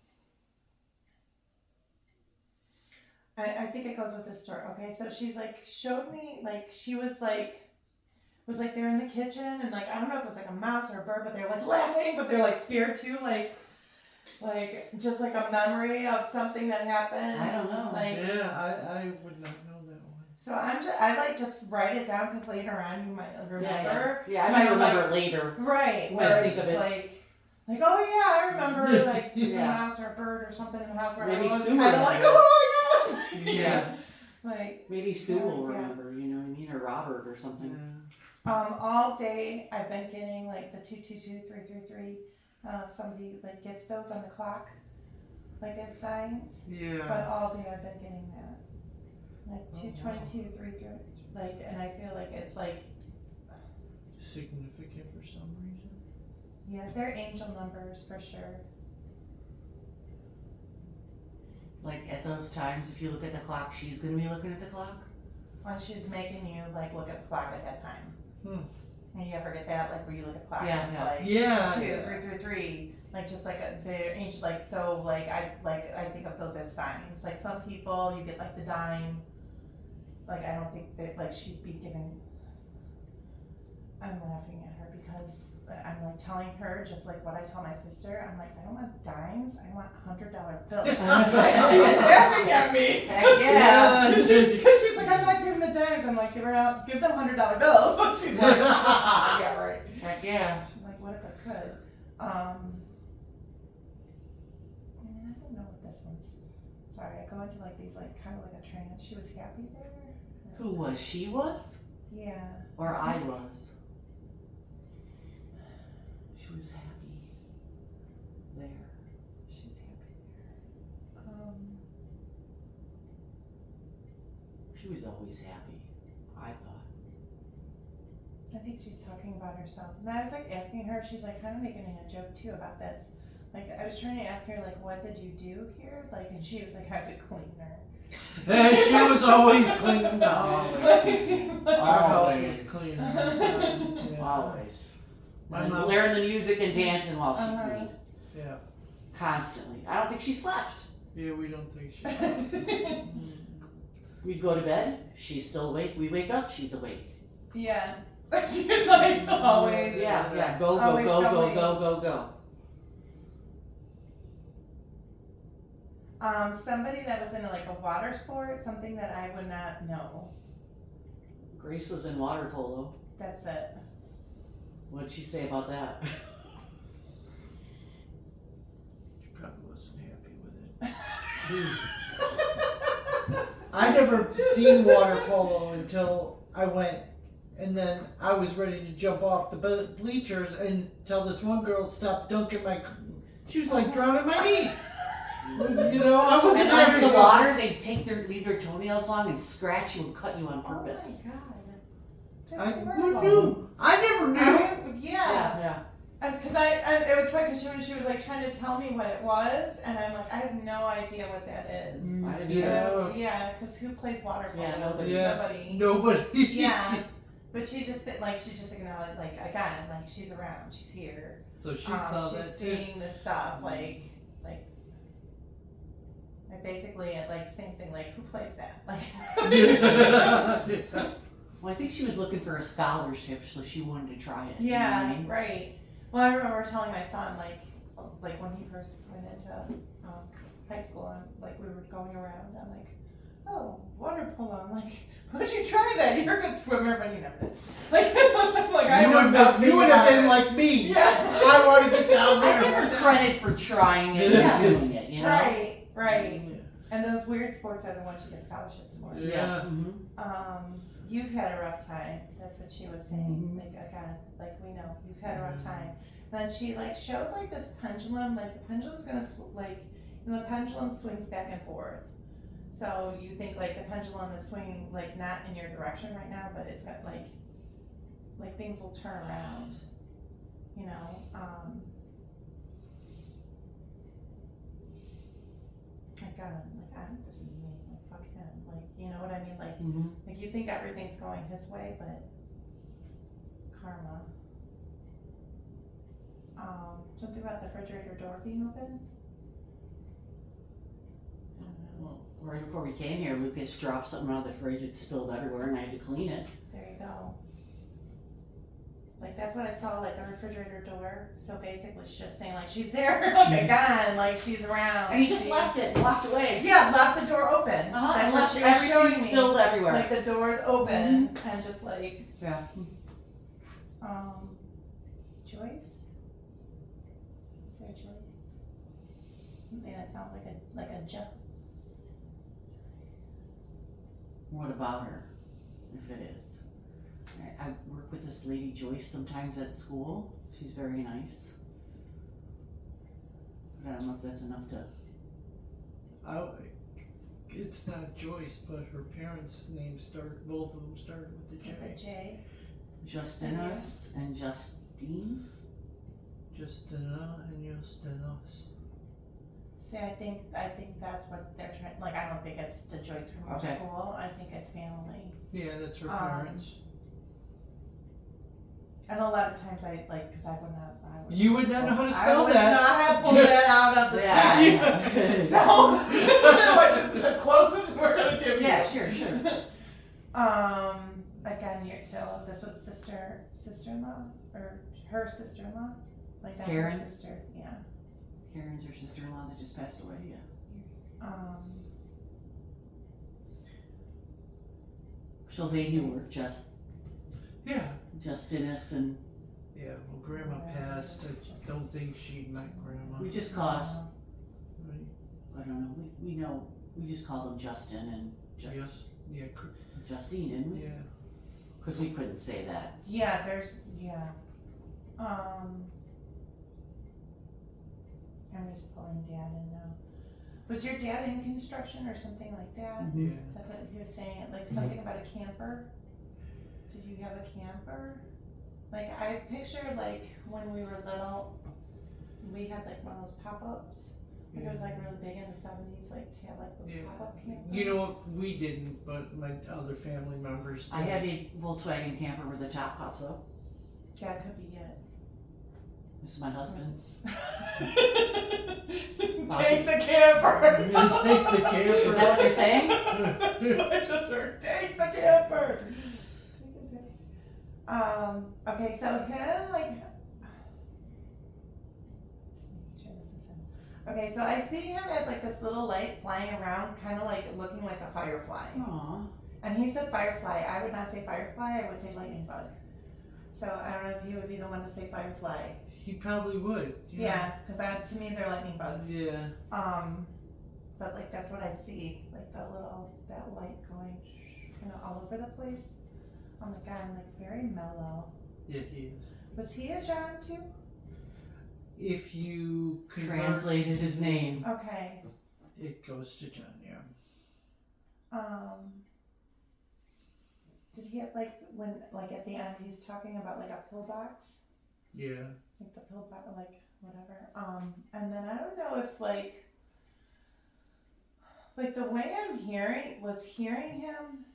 Speaker 1: I think it goes with this story. Okay, so she's like showed me like she was like they're in the kitchen and like I don't know if it was like a mouse or a bird, but they're like laughing, but they're like scared too, like just like a memory of something that happened.
Speaker 2: I don't know.
Speaker 1: Like
Speaker 3: Yeah, I would not know that one.
Speaker 1: so I like just write it down because later on you might remember.
Speaker 2: Yeah, I might remember it later.
Speaker 1: Right,
Speaker 2: When I
Speaker 1: where
Speaker 2: think
Speaker 1: it's
Speaker 2: of
Speaker 1: just
Speaker 2: it.
Speaker 1: like oh yeah, I remember like there's
Speaker 2: Yeah.
Speaker 1: a mouse or a bird or something in the house where
Speaker 2: Maybe
Speaker 1: I was
Speaker 2: Sue
Speaker 1: kind of like
Speaker 2: remembers.
Speaker 1: oh my god.
Speaker 3: Yeah.
Speaker 1: Like
Speaker 2: Maybe Sue will
Speaker 1: Yeah.
Speaker 2: remember, you know what I mean? Or Robert or something.
Speaker 1: all day I've been getting like the 222-333. Somebody like gets those on the clock, like as signs.
Speaker 3: Yeah.
Speaker 1: But all day I've been getting that, like
Speaker 3: Oh,
Speaker 1: 222-333. Like, and I feel like it's like
Speaker 3: Significant for some reason.
Speaker 1: yeah, they're angel numbers for sure.
Speaker 2: Like at those times, if you look at the clock, she's gonna be looking at the clock.
Speaker 1: When she's making you like look at the clock at that time. And you ever get that like where you look at the clock
Speaker 2: Yeah,
Speaker 1: and it's
Speaker 2: yeah.
Speaker 1: like
Speaker 3: Yeah.
Speaker 1: 22333, like just like they're angel like so like I think of those as signs. Like some people you get like the dime. Like I don't think that like she'd be giving. I'm laughing at her because I'm like telling her just like what I tell my sister. I'm like I don't want dimes. I want $100 bills. And she's laughing at me.
Speaker 2: Heck yeah.
Speaker 1: Because she's like I'm not giving the dimes. I'm like give them $100 bills. She's like yeah right.
Speaker 2: Heck yeah.
Speaker 1: She's like what if I could? And I don't know what this one's. Sorry, I go into like these like kind of like a trance. She was happy there.
Speaker 2: Who was? She was?
Speaker 1: Yeah.
Speaker 2: Or I was? She was happy there.
Speaker 1: She's happy there.
Speaker 2: She was always happy, I thought.
Speaker 1: I think she's talking about herself. And I was like asking her, she's like kind of making a joke too about this. Like I was trying to ask her like, what did you do here? Like, and she was like, I have to clean her.
Speaker 3: She was always cleaning the house. Our house
Speaker 2: Always.
Speaker 3: was clean all the time. Yeah.
Speaker 2: Always.
Speaker 3: My
Speaker 2: And
Speaker 3: mom.
Speaker 2: blaring the music and dancing while she
Speaker 1: Uh-huh.
Speaker 2: cleaned.
Speaker 3: Yeah.
Speaker 2: Constantly. I don't think she slept.
Speaker 3: Yeah, we don't think she.
Speaker 2: We'd go to bed, she's still awake. We wake up, she's awake.
Speaker 1: Yeah. She was like always.
Speaker 2: Yeah. Go, go,
Speaker 1: Always
Speaker 2: go, go,
Speaker 1: going.
Speaker 2: go, go.
Speaker 1: Somebody that was in like a water sport, something that I would not know.
Speaker 2: Grace was in water polo.
Speaker 1: That's it.
Speaker 2: What'd she say about that?
Speaker 3: She probably wasn't happy with it. I never seen water polo until I went, and then I was ready to jump off the bleachers until this one girl stopped dunking my. She was like drowning my knees. You know, I wasn't
Speaker 2: And under
Speaker 3: happy.
Speaker 2: the water, they'd leave their toenails long and scratch you and cut you on purpose.
Speaker 1: Oh my god. That's
Speaker 3: Who
Speaker 1: horrible.
Speaker 3: knew? I never knew.
Speaker 1: Yeah. Because it was funny because she was like trying to tell me what it was, and I'm like, I have no idea what that is.
Speaker 2: I didn't
Speaker 3: Yeah.
Speaker 1: Yeah, because who plays water polo?
Speaker 2: Yeah, nobody.
Speaker 3: Yeah.
Speaker 1: Nobody.
Speaker 3: Nobody.
Speaker 1: Yeah, but she just acknowledged like again like she's around, she's here.
Speaker 3: So she saw
Speaker 1: she's
Speaker 3: that too.
Speaker 1: seeing this stuff like basically like same thing like who plays that like.
Speaker 3: Yeah.
Speaker 2: Well, I think she was looking for a scholarship, so she wanted to try it. You know what
Speaker 1: Yeah,
Speaker 2: I mean?
Speaker 1: right. Well, I remember telling my son like when he first went into high school, and like we were going around, I'm like, oh, water polo. I'm like, why don't you try that? You're a good swimmer, but you never did. Like, I'm like I know nothing
Speaker 3: you would have
Speaker 1: about
Speaker 3: been
Speaker 1: it.
Speaker 3: like me.
Speaker 1: Yeah.
Speaker 3: I want to get down
Speaker 2: I give
Speaker 3: there.
Speaker 2: her credit for trying it
Speaker 1: Yeah.
Speaker 2: and doing it, you know?
Speaker 1: Right.
Speaker 3: Yeah.
Speaker 1: And those weird sports are the ones she gets scholarships for.
Speaker 3: Yeah.
Speaker 1: You've had a rough time. That's what she was saying.
Speaker 2: Mhm.
Speaker 1: Like again, like we know you've had a rough time. Then she like showed like this pendulum. Like the pendulum's gonna the pendulum swings back and forth. So you think like the pendulum is swinging like not in your direction right now, but it's got like things will turn around. You know. Like God, like I don't this is me. Like fuck him. Like you know what I mean? Like.
Speaker 2: Mm-hmm.
Speaker 1: Like you think everything's going his way, but karma. Something about the refrigerator door being open. I don't know.
Speaker 2: Well, right before we came here, Lucas dropped something out of the fridge. It spilled everywhere, and I had to clean it.
Speaker 1: There you go. Like that's what I saw, like the refrigerator door. So basically, she's just saying like she's there, like again, like she's around.
Speaker 2: And he just left it, and walked away.
Speaker 1: Yeah, left the door open.
Speaker 2: And
Speaker 1: That's what
Speaker 2: left
Speaker 1: she was showing
Speaker 2: everything
Speaker 1: me.
Speaker 2: spilled everywhere.
Speaker 1: Like the door's open and just like
Speaker 2: Yeah.
Speaker 1: Joyce? Is there Joyce? Something that sounds like a jump.
Speaker 2: What about her? If it is. I work with this lady Joyce sometimes at school. She's very nice. But I don't know if that's enough to.
Speaker 3: It's not Joyce, but her parents' names both of them started with the J.
Speaker 1: With a J.
Speaker 2: Justinus and Justine.
Speaker 3: Justina and Justinas.
Speaker 1: See, I think that's what they're trying. Like, I don't think it's the Joyce from our
Speaker 2: Okay.
Speaker 1: school. I think it's family.
Speaker 3: Yeah, that's her parents.
Speaker 1: And a lot of times because I would not.
Speaker 3: You would not know how to
Speaker 1: I
Speaker 3: spell
Speaker 1: would
Speaker 3: that.
Speaker 1: not have pulled that out of the
Speaker 2: Yeah.
Speaker 1: side. So, this is as close as we're gonna give you.
Speaker 2: Yeah, sure.
Speaker 1: Again, this was sister-in-law, or her sister-in-law, like that.
Speaker 2: Karen?
Speaker 1: Her sister, yeah.
Speaker 2: Karen's her sister-in-law that just passed away. Yeah. So they knew her,
Speaker 3: Yeah.
Speaker 2: Justinus, and
Speaker 3: Yeah, well, Grandma passed. I don't think she met Grandma.
Speaker 2: we just call us.
Speaker 3: Right.
Speaker 2: I don't know. We know. We just called him Justin and
Speaker 3: Yes, yeah,
Speaker 2: Justine, didn't we?
Speaker 3: yeah.
Speaker 2: Because we couldn't say that.
Speaker 1: Yeah. I'm just pulling Dad in now. Was your dad in construction or something like that?
Speaker 3: Yeah.
Speaker 1: That's what he was saying, like something about a camper? Did you have a camper? Like, I pictured like when we were little, we had like one of those pop-ups. Like it was like really big in the 70s, like she had like those
Speaker 3: Yeah.
Speaker 1: pop-up campers.
Speaker 3: You know what? We didn't, but my other family members did.
Speaker 2: I have a Volkswagen camper where the top pops up.
Speaker 1: Yeah, it could be it.
Speaker 2: This is my husband's.
Speaker 1: Take the camper!
Speaker 3: Take the camper.
Speaker 2: Is that what they're saying?
Speaker 1: That's what I just heard. Take the camper! Okay, so him, like, just making sure this is him. Okay, so I see him as like this little light flying around, kind of like looking like a firefly.
Speaker 2: Aw.
Speaker 1: And he said firefly. I would not say firefly, I would say lightning bug. So I don't know if he would be the one to say firefly.
Speaker 3: He probably would.
Speaker 1: Yeah, because to me they're lightning bugs.
Speaker 3: Yeah.
Speaker 1: But like that's what I see, like that light going kind of all over the place. Oh my God, I'm like very mellow.
Speaker 3: Yeah, he is.
Speaker 1: Was he a John too?
Speaker 3: If you
Speaker 2: Translated his name.
Speaker 1: Okay.
Speaker 3: it goes to John, yeah.
Speaker 1: Did he have like when like at the end he's talking about like a pillbox?
Speaker 3: Yeah.
Speaker 1: Like the pillbox, like whatever. And then I don't know if like the way I'm hearing him.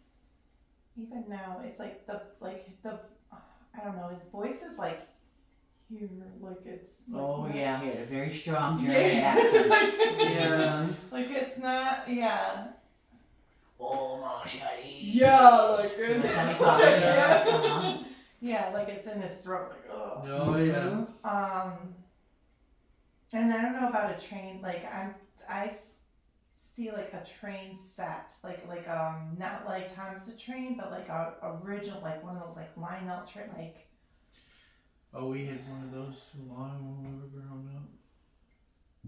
Speaker 1: Even now, it's like the I don't know. His voice is like here, like it's. Like,
Speaker 2: Oh
Speaker 1: not-
Speaker 2: yeah, he had a very strong German
Speaker 1: Yeah.
Speaker 2: accent.
Speaker 3: Yeah.
Speaker 1: Like it's not. Yeah.
Speaker 2: Oh, Mashari.
Speaker 1: Yeah, like it's.
Speaker 2: That's how he talks, yes. Uh-huh.
Speaker 1: Yeah, like it's in his throat, like ugh.
Speaker 3: Oh, yeah.
Speaker 1: And I don't know about a train. Like I see like a train set, like not like Tom's the Train, but like a original, like one of those like line-up train, like.
Speaker 3: Oh, we had one of those long when we were growing up.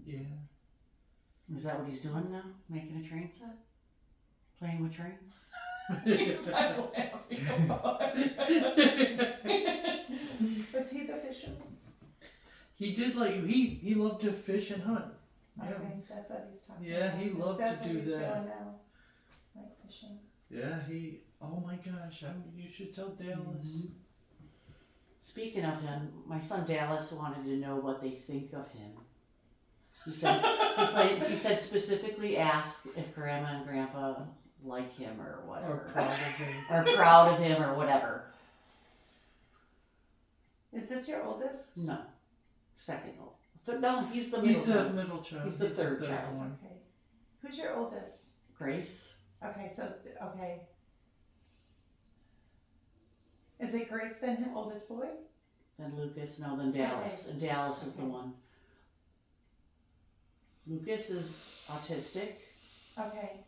Speaker 3: Yeah.
Speaker 2: Is that what he's doing now? Making a train set? Playing with trains?
Speaker 1: He's not laughing about it. Was he the fisherman?
Speaker 3: He did like he loved to fish and hunt. Yeah.
Speaker 1: Okay, that's what he's talking
Speaker 3: Yeah,
Speaker 1: about.
Speaker 3: he loved
Speaker 1: That's
Speaker 3: to
Speaker 1: what
Speaker 3: do
Speaker 1: he's
Speaker 3: that.
Speaker 1: doing now. Like fishing.
Speaker 3: Yeah, he. Oh my gosh! You should tell Dallas.
Speaker 2: Speaking of him, my son Dallas wanted to know what they think of him. He said he said specifically ask if Grandma and Grandpa like him or
Speaker 3: Or
Speaker 2: whatever,
Speaker 3: probably.
Speaker 2: or proud of him or whatever.
Speaker 1: Is this your oldest?
Speaker 2: No, second old. No, he's the middle
Speaker 3: He's the
Speaker 2: child.
Speaker 3: middle child.
Speaker 2: He's the third child.
Speaker 3: one.
Speaker 1: Okay. Who's your oldest?
Speaker 2: Grace.
Speaker 1: Okay, so okay. Is it Grace then his oldest boy?
Speaker 2: Then Lucas. No, then Dallas. And Dallas is the
Speaker 1: Okay.
Speaker 2: one. Lucas is autistic.
Speaker 1: Okay.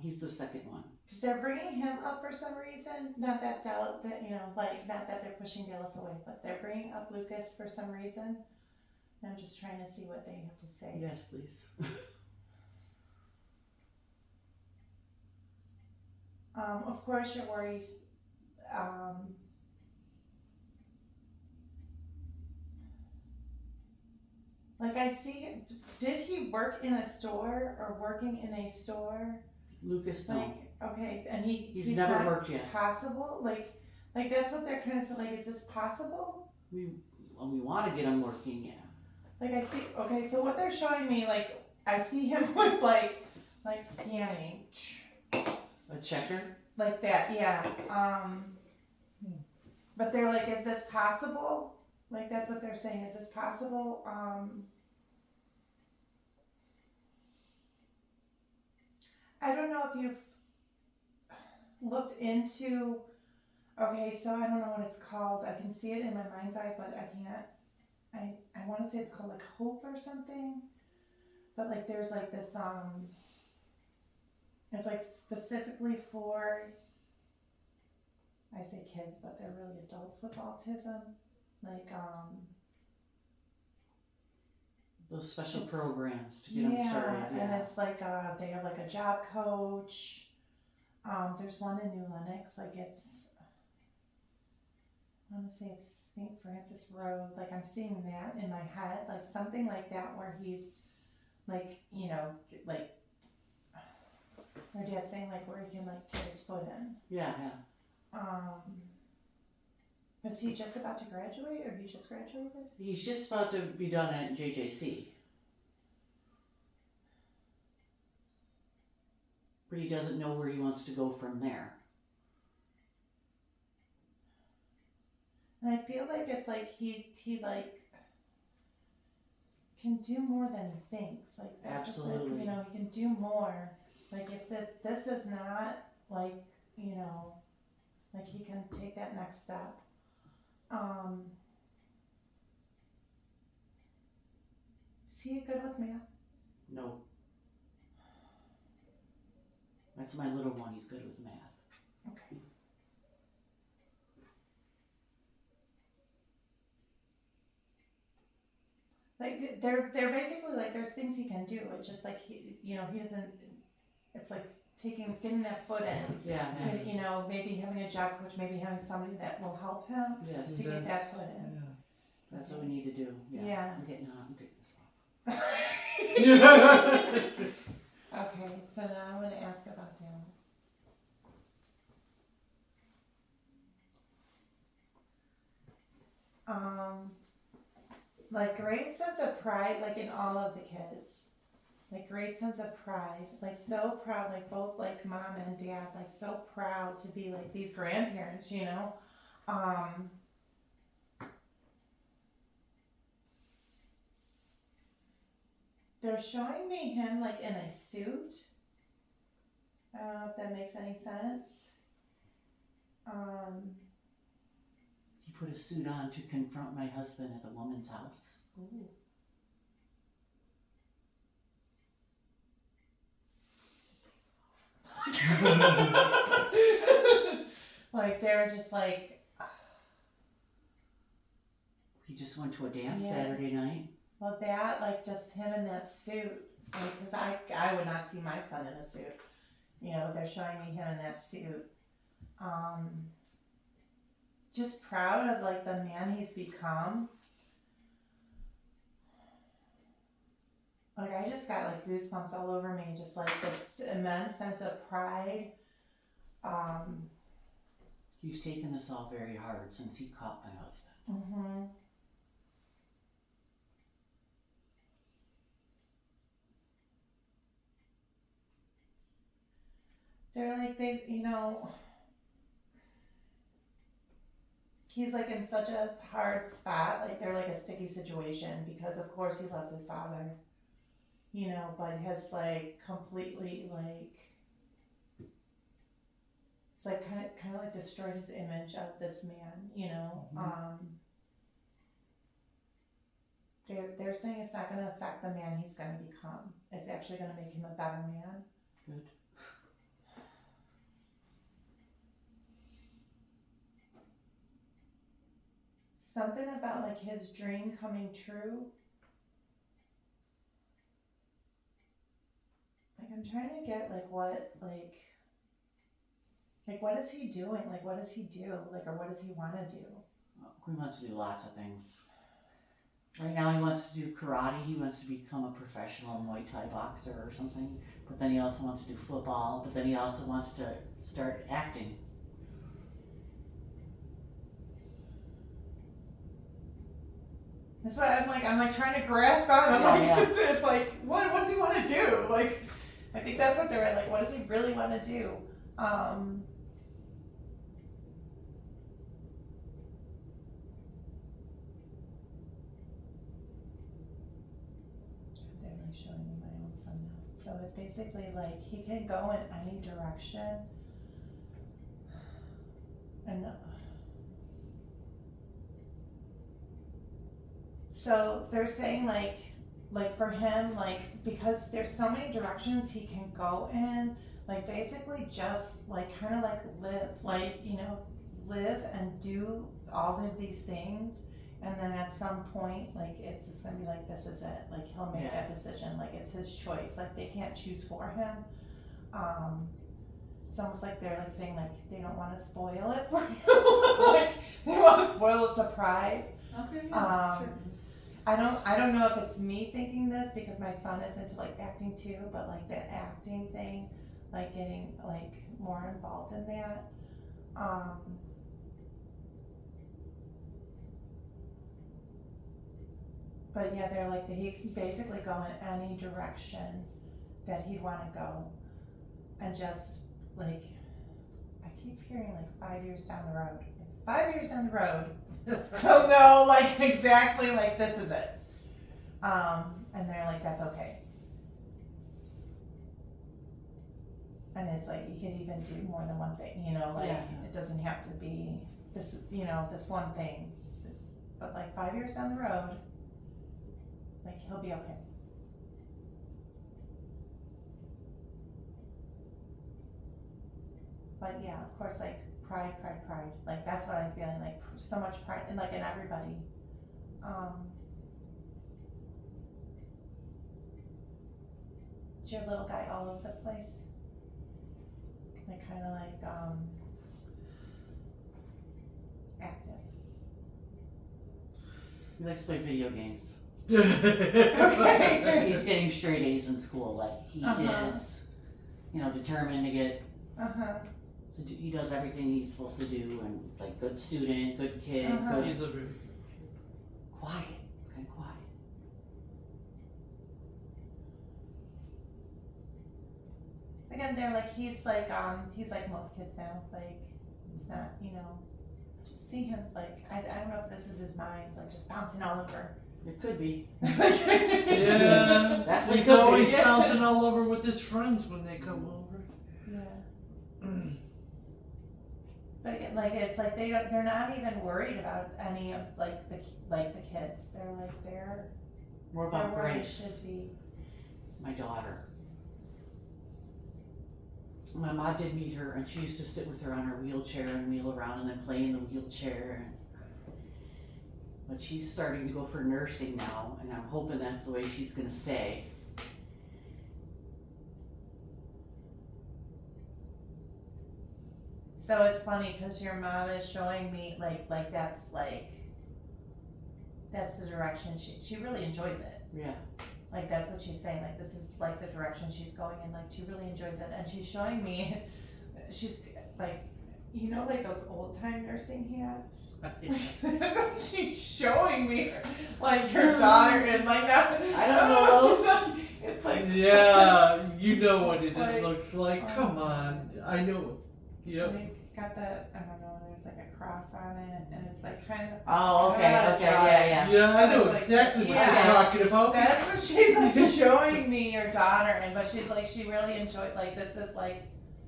Speaker 2: He's the second one.
Speaker 1: Because they're bringing him up for some reason. Not that Dallas, like not that they're pushing Dallas away, but they're bringing up Lucas for some reason. And I'm just trying to see what they have to say.
Speaker 2: Yes, please.
Speaker 1: Of course you're worried. Like I see, did he work in a store or working in a store?
Speaker 2: Lucas, no.
Speaker 1: Like, okay, and
Speaker 2: He's never
Speaker 1: not
Speaker 2: worked yet.
Speaker 1: possible? Like that's what they're kind of saying, like, is this possible?
Speaker 2: We want to get him working, yeah.
Speaker 1: Like I see, okay, so what they're showing me, like, I see him with like scanning.
Speaker 2: A checker?
Speaker 1: Like that, yeah. But they're like, is this possible? Like that's what they're saying. Is this possible? I don't know if you've looked into. Okay, so I don't know what it's called. I can see it in my mind's eye, but I can't. I want to say it's called like Hope or something. But like there's like this it's like specifically for, I say kids, but they're really adults with autism. Like,
Speaker 2: Those special
Speaker 1: It's-
Speaker 2: programs to get them started.
Speaker 1: and
Speaker 2: Yeah.
Speaker 1: it's like, they have like a job coach. There's one in New Lenox, like it's, I want to say it's St. Francis Road. Like I'm seeing that in my head, like something like that where he's like, like, our dad's saying like where he can like get his foot in.
Speaker 2: Yeah.
Speaker 1: Is he just about to graduate or he just graduated?
Speaker 2: He's just about to be done at JJC. But he doesn't know where he wants to go from there.
Speaker 1: And I feel like it's like he like can do more than he thinks. Like that's what
Speaker 2: Absolutely.
Speaker 1: he can do more. Like if this is not like, like he can take that next step. Is he good with math?
Speaker 2: No. That's my little one. He's good with math.
Speaker 1: Okay. Like they're basically like there's things he can do. It's just like he doesn't. It's like getting that foot in.
Speaker 2: Yeah.
Speaker 1: And, maybe having a job coach, maybe having somebody that will help him
Speaker 2: Yes.
Speaker 1: to get that foot in.
Speaker 3: Yeah.
Speaker 2: That's what we need to do. Yeah.
Speaker 1: Yeah.
Speaker 2: I'm getting hot. I'm taking this off.
Speaker 1: Okay, so now I'm going to ask about Dallas. Like great sense of pride, like in all of the kids. Like great sense of pride, like so proud, like both like mom and dad, like so proud to be like these grandparents, They're showing me him like in a suit. I don't know if that makes any sense.
Speaker 2: He put a suit on to confront my husband at the woman's house.
Speaker 1: Ooh. Like they're just like,
Speaker 2: He just went to a dance
Speaker 1: Yeah.
Speaker 2: Saturday night.
Speaker 1: Well, that, like, just him in that suit, like, cause I would not see my son in a suit. You know, they're showing me him in that suit. Just proud of, like, the man he's become. Like, I just got, like, goosebumps all over me, just, like, this immense sense of pride.
Speaker 2: He's taken this all very hard since he caught my husband.
Speaker 1: Mm-hmm. They're like, he's like in such a hard spot, like they're like a sticky situation because of course he loves his father, but has like completely like, it's like kind of like destroyed his image of this man. They're saying it's not going to affect the man he's going to become. It's actually going to make him a better man.
Speaker 2: Good.
Speaker 1: Something about like his dream coming true. Like I'm trying to get like what is he doing? Like what does he do? Like or what does he want to do?
Speaker 2: He wants to do lots of things. Right now he wants to do karate. He wants to become a professional Muay Thai boxer or something. But then he also wants to do football. But then he also wants to start acting.
Speaker 1: That's why I'm like trying to grasp on him.
Speaker 2: Yeah.
Speaker 1: It's like, what does he want to do? Like, I think that's what they're at. Like, what does he really want to do? They're like showing me my own son now. So it's basically like he can go in any direction. And so they're saying like for him, like because there's so many directions he can go in, like basically just like kind of like live and do all of these things, and then at some point like it's just gonna be like this is it, like he'll make that decision, like it's his choice, like they can't choose for him. It's almost like they're like saying like they don't want to spoil it for you. Like they want to spoil a surprise.
Speaker 2: Okay.
Speaker 1: Sure. I don't know if it's me thinking this because my son is into like acting too, but like the acting thing, like getting like more involved in that. But yeah, they're like he can basically go in any direction that he'd want to go, and just like I keep hearing like 5 years down the road. 5 years down the road, he'll know like exactly like this is it. And they're like, that's okay. And it's like, you can even do more than one thing, It doesn't have to be this, this one thing. But like 5 years down the road, like he'll be okay. But yeah, of course, like pride. Like that's what I'm feeling, like so much pride and like in everybody. Is your little guy all over the place? Like kind of like active.
Speaker 2: He likes to play video games.
Speaker 1: Okay.
Speaker 2: He's getting straight A's in school. Like he is, determined to get. He does everything he's supposed to do, and like good student, good kid, good.
Speaker 3: He's a very
Speaker 2: Quiet, kind of quiet.
Speaker 1: Again, they're like he's like most kids now. Like he's not, just see him like I don't know if this is his mind, like just bouncing all over.
Speaker 2: It could be.
Speaker 3: Yeah,
Speaker 2: Definitely
Speaker 3: he's
Speaker 2: could
Speaker 3: always
Speaker 2: be.
Speaker 3: bouncing all over with his friends when they come over.
Speaker 1: Yeah. But like it's like they're not even worried about any of like the kids. They're
Speaker 2: More about
Speaker 1: where they
Speaker 2: Grace,
Speaker 1: should be.
Speaker 2: my daughter. My mom did meet her, and she used to sit with her on her wheelchair and wheel around, and then play in the wheelchair. But she's starting to go for nursing now, and I'm hoping that's the way she's gonna stay.
Speaker 1: So it's funny because your mom is showing me like that's the direction she really enjoys it.
Speaker 2: Yeah.
Speaker 1: Like that's what she's saying. Like this is like the direction she's going in. Like she really enjoys it, and she's showing me. She's like, you know, like those old time nursing hats. That's what she's showing me. Like her daughter and like that.
Speaker 2: I don't know
Speaker 1: she's
Speaker 2: those.
Speaker 1: like- It's like
Speaker 3: Yeah, you know what
Speaker 1: It's
Speaker 3: it
Speaker 1: like,
Speaker 3: looks like. Come on, I know. Yep.
Speaker 1: They got the I don't know. There's like a cross on it, and it's like kind of.
Speaker 2: Oh,
Speaker 1: I
Speaker 2: okay,
Speaker 1: don't know how to
Speaker 2: okay,
Speaker 1: draw
Speaker 2: yeah,
Speaker 1: it.
Speaker 2: yeah.
Speaker 3: Yeah, I know
Speaker 1: It's like-
Speaker 3: exactly what
Speaker 1: yeah.
Speaker 3: you're talking about.
Speaker 1: That's what she's like showing me, your daughter, and but she's like she really enjoyed like this is like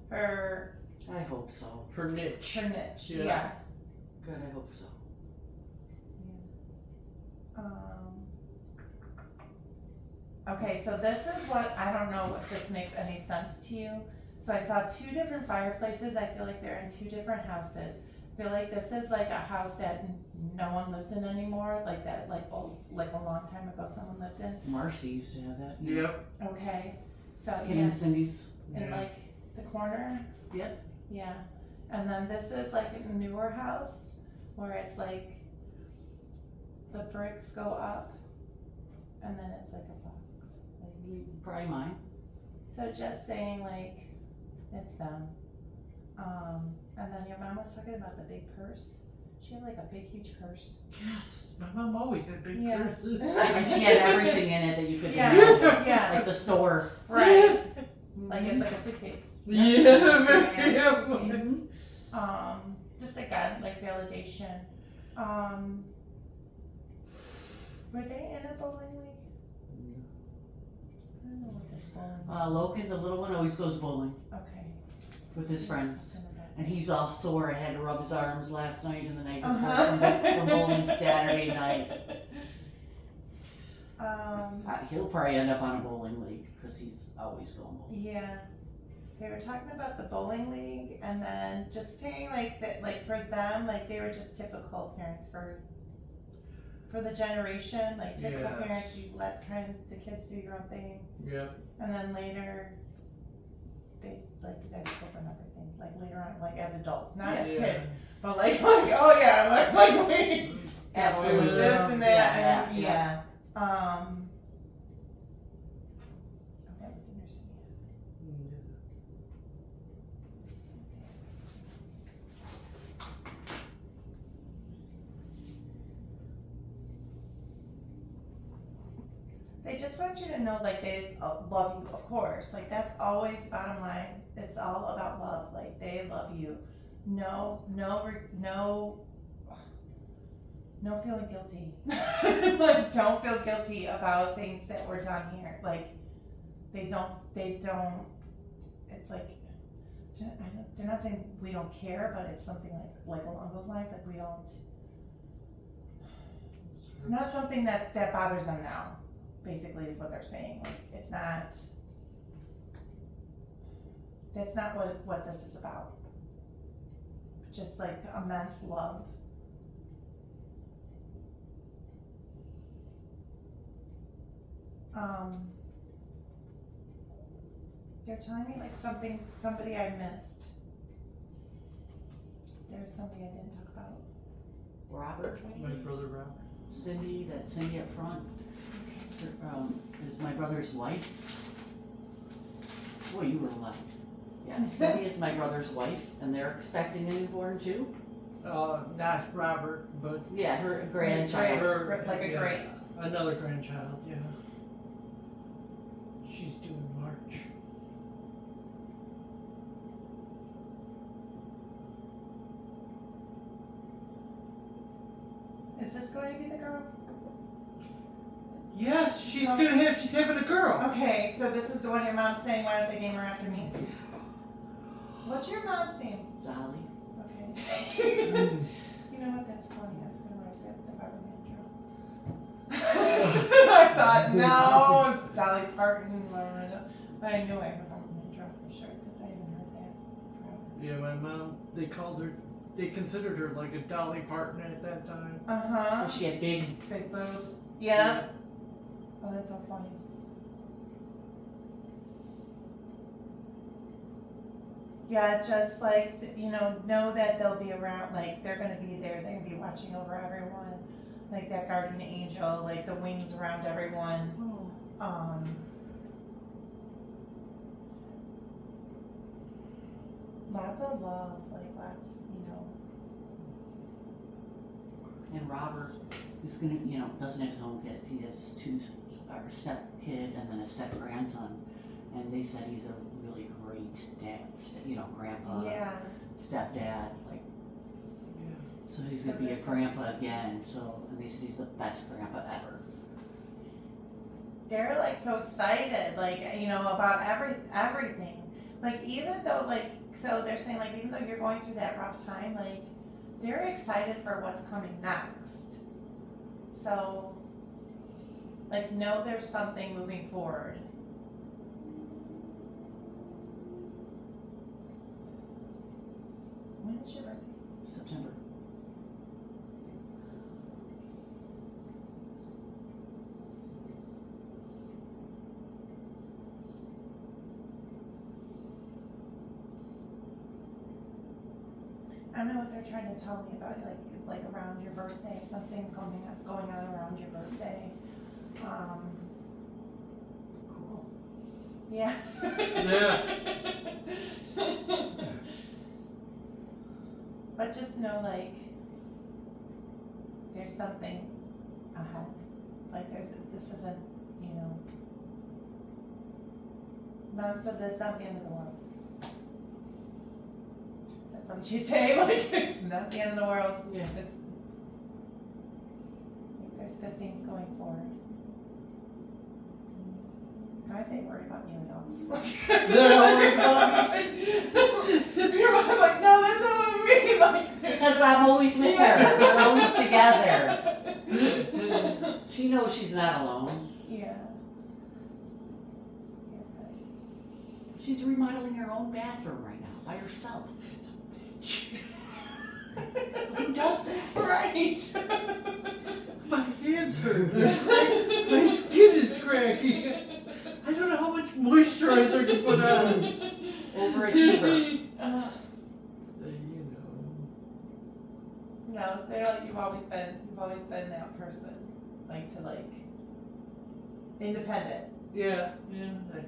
Speaker 1: her
Speaker 2: I hope so.
Speaker 3: Her niche.
Speaker 1: niche.
Speaker 3: Yeah.
Speaker 1: Yeah.
Speaker 2: Good, I hope so.
Speaker 1: Okay, so this is what I don't know if this makes any sense to you. So I saw two different fireplaces. I feel like they're in two different houses. I feel like this is like a house that no one lives in anymore, like that, like a long time ago someone lived in.
Speaker 2: Marcy used to have that.
Speaker 3: Yep.
Speaker 1: Okay, so
Speaker 2: Kim
Speaker 1: yeah,
Speaker 2: and Cindy's.
Speaker 1: in
Speaker 3: Yeah.
Speaker 1: like the corner.
Speaker 2: Yep.
Speaker 1: Yeah, and then this is like a newer house where it's like the bricks go up, and then it's like a box. Like,
Speaker 2: Probably mine.
Speaker 1: so just saying like it's them. And then your mom was talking about the big purse. She had like a big huge purse.
Speaker 3: Yes, my mom always had big
Speaker 1: Yeah.
Speaker 3: purses.
Speaker 2: And she had everything in it that you could
Speaker 1: Yeah.
Speaker 2: imagine.
Speaker 1: Yeah.
Speaker 2: Like the store.
Speaker 1: Right. Like it's like a suitcase.
Speaker 3: Yeah, very
Speaker 1: Yeah,
Speaker 3: good.
Speaker 1: suitcase. Just again, like validation. Were they in a bowling league? I don't know what this bowling league.
Speaker 2: Logan, the little one, always goes bowling
Speaker 1: Okay.
Speaker 2: with his friends.
Speaker 1: Something about
Speaker 2: And he's all sore. I had to rub his arms last night and the night before
Speaker 1: Uh-huh.
Speaker 2: from bowling Saturday night. He'll probably end up on a bowling league because he's always going bowling.
Speaker 1: Yeah. They were talking about the bowling league and then just saying like that, like for them, like they were just typical parents for the generation, like typical
Speaker 3: Yes.
Speaker 1: parents, you let the kids do your own thing.
Speaker 3: Yep.
Speaker 1: And then later, they, like you guys told them everything, like later on, like as adults, not as kids, but like, oh yeah, like we,
Speaker 2: Absolutely.
Speaker 1: this and that, and
Speaker 2: Yeah,
Speaker 1: yeah. Okay, I was interested. They just want you to know, like, they love you, of course. Like, that's always bottom line. It's all about love. Like, they love you. No feeling guilty. Like, don't feel guilty about things that were done here. Like, they don't, it's like, they're not saying we don't care, but it's something like along those lines, like we don't, it's not something that bothers them now, basically is what they're saying. Like, it's not, that's not what this is about. Just like immense love. They're telling me like somebody I missed. There's somebody I didn't talk about.
Speaker 2: Robert,
Speaker 3: My brother Robert.
Speaker 2: Cindy up front, is my brother's wife. Boy, you were alive. Yeah, Cindy is my brother's wife, and they're expecting a newborn too.
Speaker 3: Not Robert, but
Speaker 2: Yeah, her grandchild.
Speaker 3: her,
Speaker 1: Like a
Speaker 3: yeah,
Speaker 1: great.
Speaker 3: another grandchild. Yeah. She's due in March.
Speaker 1: Is this going to be the girl?
Speaker 3: Yes, she's
Speaker 1: So-
Speaker 3: she's having a girl.
Speaker 1: Okay, so this is the one your mom's saying, why don't they name her after me? What's your mom's name?
Speaker 2: Dolly.
Speaker 1: Okay. You know what, that's funny, I was gonna write that with the Barberman drill. I thought, no, it's Dolly Parton, but I knew I heard Barberman drill for sure, because I haven't heard that forever.
Speaker 3: Yeah, my mom. They called her they considered her like a Dolly Parton at that time.
Speaker 1: Uh-huh.
Speaker 2: She had big,
Speaker 1: Big boobs. Yeah. Oh, that's so funny. Yeah, just like, know that they'll be around, like, they're gonna be there, they're gonna be watching over everyone. Like that guardian angel, like the wings around everyone. Lots of love, like lots,
Speaker 2: and Robert is gonna, doesn't have his own kids. He has two, a step kid and then a step grandson. And they said he's a really great dad, grandpa,
Speaker 1: Yeah.
Speaker 2: stepdad, like,
Speaker 3: Yeah.
Speaker 2: so he's gonna be a grandpa again, so, and they said he's the best grandpa ever.
Speaker 1: They're like so excited, like, about everything. Like, even though, like, so they're saying, like, even though you're going through that rough time, like, they're excited for what's coming next. So, like, know there's something moving forward. When is your birthday?
Speaker 2: September.
Speaker 1: I don't know what they're trying to tell me about, like around your birthday, something going on around your birthday.
Speaker 2: Cool.
Speaker 1: Yeah. But just know, like, there's something ahead. Like, this isn't, Mom says it's not the end of the world. Is that something she'd say? Like, it's not the end of the world.
Speaker 2: Yeah.
Speaker 1: It's, like, there's good things going forward. Aren't they worried about you at all?
Speaker 3: They're not worried about me.
Speaker 1: Your mom's like, no, that's not what we mean. Like,
Speaker 2: Because I'm always with her. We're always together. She knows she's not alone.
Speaker 1: Yeah.
Speaker 2: She's remodeling her own bathroom right now by herself. Who does that?
Speaker 1: Right.
Speaker 3: My hands hurt. My skin is cracking. I don't know how much moisturizer to put on.
Speaker 2: Overachiever.
Speaker 1: No, they're like, you've always been that person, independent.
Speaker 3: Yeah, I have.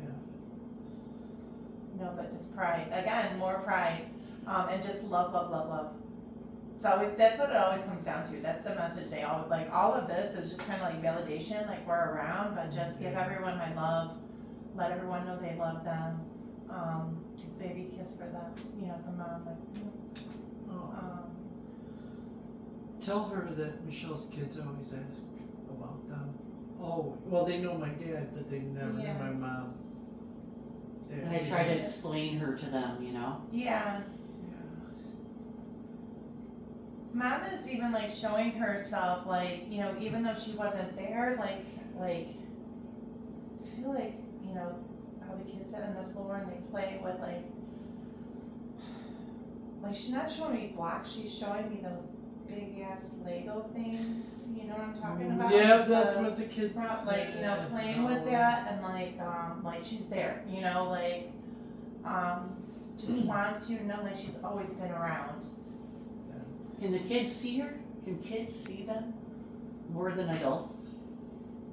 Speaker 1: No, but just pride. Again, more pride, and just love, love, love, love. That's what it always comes down to. That's the message they all, like, all of this is just kind of like validation, like we're around, but just give everyone my love, let everyone know they love them, just baby kiss for them, from Mom,
Speaker 3: Tell her that Michelle's kids always ask about them. Oh, well, they know my dad, but they never
Speaker 1: Yeah.
Speaker 3: knew my mom.
Speaker 2: And I try to explain her to them,
Speaker 1: Yeah. Mom is even like showing herself, like, even though she wasn't there, like I feel like, how the kids sit on the floor and they play with like she's not showing me blocks, she's showing me those big ass Lego things, you know what I'm talking about?
Speaker 3: Yeah,
Speaker 1: Like
Speaker 3: that's what the kids.
Speaker 1: playing with that and like she's there, just wants you to know like she's always been around.
Speaker 2: Can the kids see her? Can kids see them more than adults?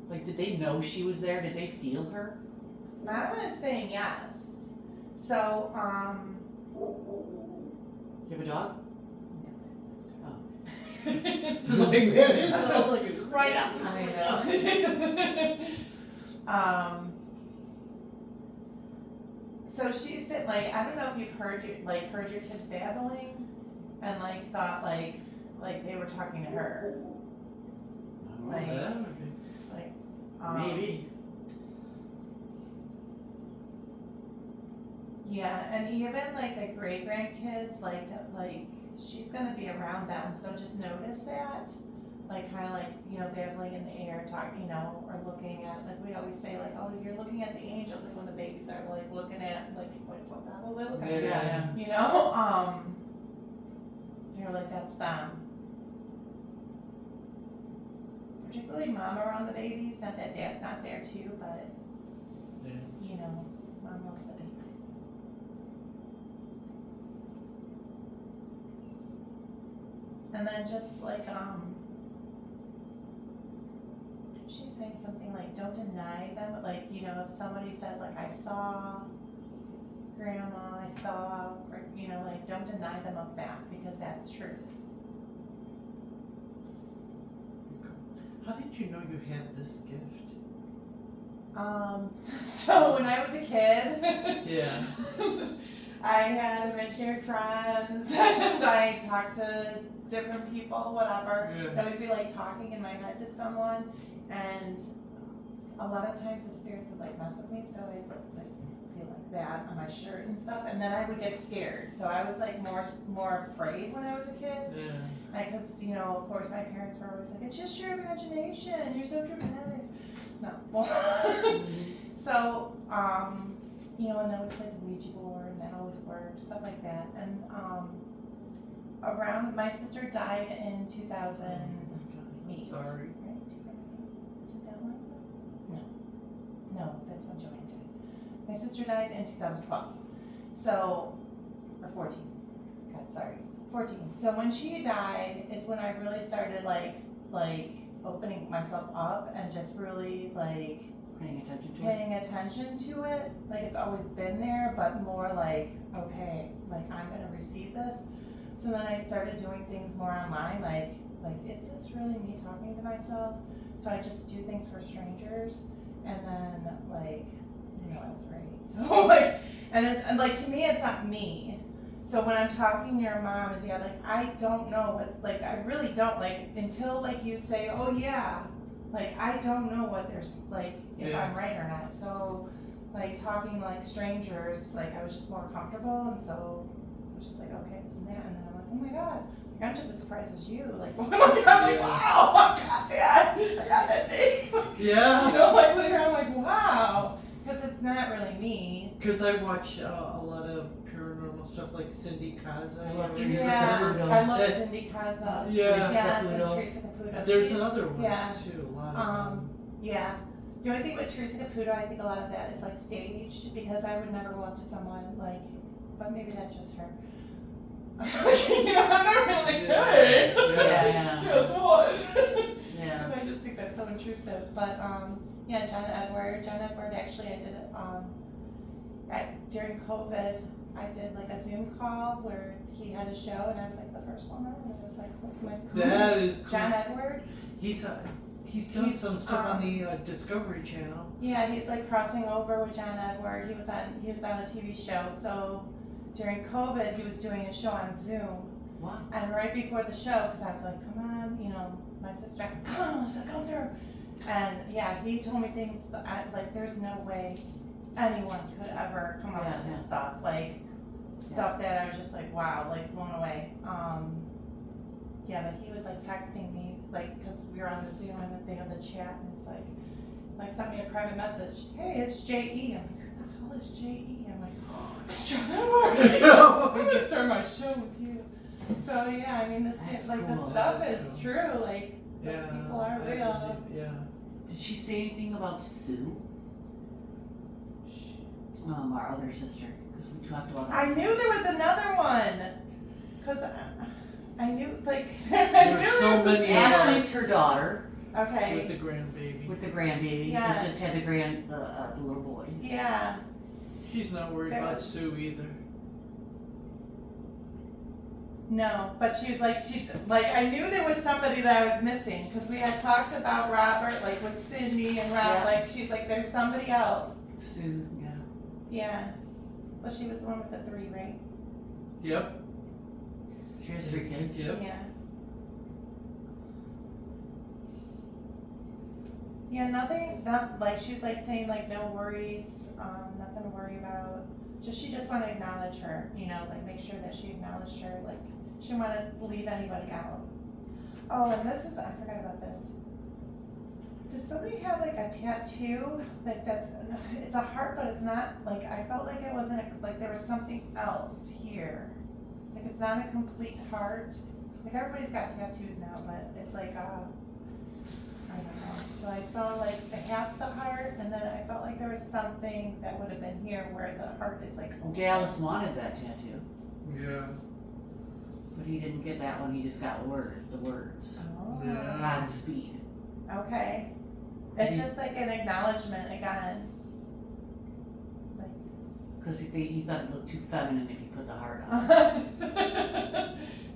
Speaker 2: Like, did they know she was there? Did they feel her?
Speaker 1: Mom is saying yes. So,
Speaker 2: You have a dog?
Speaker 3: It's like, man, it sounds like it's right up the
Speaker 1: I know. So she said, like, I don't know if you've heard your kids babbling, and like thought like they were talking to her. Like,
Speaker 2: Maybe.
Speaker 1: Yeah, and even like the great grandkids, like she's gonna be around them, so just notice that, like kind of like babbling in the air, talking, or looking at, like we always say, like, oh, you're looking at the angels, like when the babies are like looking at like what the hell are they looking at?
Speaker 2: Yeah.
Speaker 1: They're like, that's them. Particularly mom around the babies, not that dad's not there too, but
Speaker 3: Yeah.
Speaker 1: you know, mom loves the babies. And then just like, she's saying something like, don't deny them, like, you know, if somebody says like, I saw grandma, I saw, you know, like, don't deny them of that, because that's true.
Speaker 3: How did you know you had this gift?
Speaker 1: So when I was a kid,
Speaker 3: Yeah.
Speaker 1: I had imaginary friends, and I talked to different people, whatever. I'd
Speaker 3: Yeah.
Speaker 1: always be like talking in my head to someone, and a lot of times the spirits would like mess with me, so I'd like feel like that on my shirt and stuff, and then I would get scared. So I was like more afraid when I was a kid,
Speaker 3: Yeah.
Speaker 1: because you know, of course, my parents were always like, "It's just your imagination. You're so dramatic." No, well, so you know, and then we played the Ouija board, and that always worked, stuff like that, and around my sister died in 2008.
Speaker 3: Sorry.
Speaker 1: Right? Is it that long? No, that's when Joanne died. My sister died in 2012. So, or 14. God, sorry. 14. So when she died is when I really started like opening myself up and just really like
Speaker 2: Paying attention to it.
Speaker 1: paying attention to it. Like it's always been there, but more like, okay, like I'm gonna receive this. So then I started doing things more online, like is this really me talking to myself? So I just do things for strangers, and then like, you know, I was right. So like, and like to me, it's not me. So when I'm talking to your mom and dad, like I don't know what, like I really don't, like until like you say, oh yeah, like I don't know what there's like if
Speaker 3: Yeah.
Speaker 1: I'm right or not. So like talking like strangers, like I was just more comfortable, and so I was just like, okay, this and that, and then I'm like, oh my god, like, I'm just as surprised as you. Like I'm like, wow, I got that, I got that name.
Speaker 3: Yeah.
Speaker 1: You know, like later I'm like, wow, because it's not really me.
Speaker 3: Because I watch a lot of paranormal stuff like Cindy Kaza.
Speaker 2: I love
Speaker 3: you know,
Speaker 2: Teresa
Speaker 1: Yeah,
Speaker 2: Caputo.
Speaker 1: I love Cindy Kaza.
Speaker 3: Yeah.
Speaker 2: Teresa
Speaker 1: Yes,
Speaker 2: Caputo.
Speaker 1: and Teresa Caputo.
Speaker 3: There's
Speaker 1: She-
Speaker 3: other ones
Speaker 1: yeah.
Speaker 3: too, a lot of them.
Speaker 1: Yeah. The only thing with Teresa Caputo, I think a lot of that is like staged, because I would never go up to someone like, but maybe that's just her. You know, I'm not really like, hey,
Speaker 2: Yeah.
Speaker 1: guess what?
Speaker 2: Yeah.
Speaker 1: Because I just think that's so intrusive. But yeah, John Edward actually, I did it during COVID. I did like a Zoom call where he had a show, and I was like the first one on, and it was like, what my sister?
Speaker 3: That is cool.
Speaker 1: John Edward.
Speaker 3: He's done
Speaker 1: He's,
Speaker 3: some stuff on the Discovery Channel.
Speaker 1: Yeah, he's like crossing over with John Edward. He was on a TV show. So during COVID, he was doing a show on Zoom.
Speaker 2: Wow.
Speaker 1: And right before the show, because I was like, come on, you know, my sister, come on, Melissa, come through. And yeah, he told me things that like, there's no way anyone could ever come up with this stuff. Like, stuff that I was just like, wow, like blown away. Yeah, but he was like texting me, like, because we were on the Zoom and they have the chat, and it's like sent me a private message. Hey, it's J.E. I'm like, who the hell is J.E.? I'm like, oh, it's John Edward. I'm gonna start my show with you. So yeah, I mean, this
Speaker 2: That's
Speaker 1: like
Speaker 2: cool.
Speaker 1: the stuff
Speaker 3: That's
Speaker 1: is
Speaker 3: cool.
Speaker 1: true. Like those
Speaker 3: Yeah.
Speaker 1: people are real.
Speaker 3: Yeah.
Speaker 2: Did she say anything about Sue? Our other sister, because we talked about
Speaker 1: I
Speaker 2: her.
Speaker 1: knew there was another one, cause I knew like I
Speaker 3: There's
Speaker 1: knew
Speaker 3: so
Speaker 1: there was-
Speaker 3: many of
Speaker 2: Ashley's
Speaker 3: us.
Speaker 2: her daughter
Speaker 1: Okay.
Speaker 3: With the grandbaby.
Speaker 2: with the grandbaby.
Speaker 1: Yes.
Speaker 2: And just had the little boy.
Speaker 1: Yeah.
Speaker 3: She's not worried
Speaker 1: There
Speaker 3: about
Speaker 1: was-
Speaker 3: Sue either.
Speaker 1: No, but she was like, I knew there was somebody that I was missing, because we had talked about Robert, like with Cindy and Rob,
Speaker 2: Yeah.
Speaker 1: like she's like, there's somebody else.
Speaker 2: Sue, yeah.
Speaker 1: Yeah. Well, she was the one with the 3, right?
Speaker 3: Yep.
Speaker 2: She has 3 kids.
Speaker 3: Yep.
Speaker 1: Yeah. Yeah, not like she's like saying like no worries, nothing to worry about. She just want to acknowledge her, you know, like make sure that she acknowledged her, like she didn't want to leave anybody out. Oh, and this is, I forgot about this. Does somebody have like a tattoo it's a heart, but it's not, like I felt like it wasn't, like there was something else here. Like it's not a complete heart. Like everybody's got tattoos now, but it's like I don't know. So I saw like the half the heart, and then I felt like there was something that would have been here where the heart is like. open.
Speaker 2: Dallas wanted that tattoo,
Speaker 3: Yeah.
Speaker 2: but he didn't get that one. He just got the words.
Speaker 1: Oh.
Speaker 3: Yeah.
Speaker 2: Godspeed.
Speaker 1: Okay. It's just like an acknowledgement again. Like.
Speaker 2: Because he thought it looked too feminine if you put the heart on.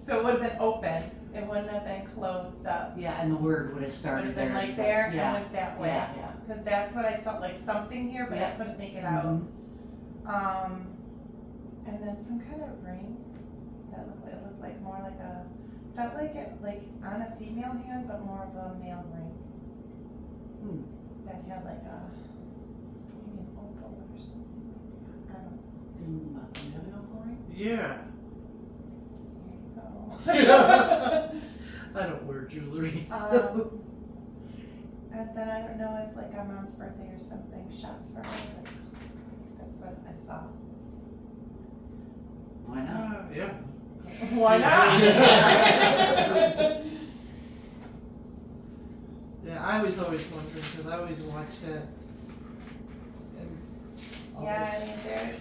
Speaker 1: So it would have been open. It wouldn't have been closed up.
Speaker 2: Yeah, and the word would have
Speaker 1: It would
Speaker 2: started
Speaker 1: have been
Speaker 2: there.
Speaker 1: like there
Speaker 2: Yeah.
Speaker 1: and went that way.
Speaker 2: Yeah,
Speaker 1: Because that's what I saw, like something here, but I
Speaker 2: Yeah.
Speaker 1: couldn't make it out.
Speaker 2: Mhm.
Speaker 1: And then some kind of ring that looked like more like a, felt like it like on a female hand, but more of a male ring. That had like a, maybe an opal or something. I don't know.
Speaker 2: Didn't you have an opal ring?
Speaker 3: Yeah.
Speaker 1: There you go.
Speaker 3: I don't wear jewelry.
Speaker 1: And then I don't know if like on Mom's birthday or something, shots for her. Like, that's what I saw.
Speaker 2: Why not?
Speaker 3: Yeah.
Speaker 1: Why not?
Speaker 3: Yeah, I was always wondering because I always watched that. And all
Speaker 1: Yeah,
Speaker 3: this-
Speaker 1: I mean, there,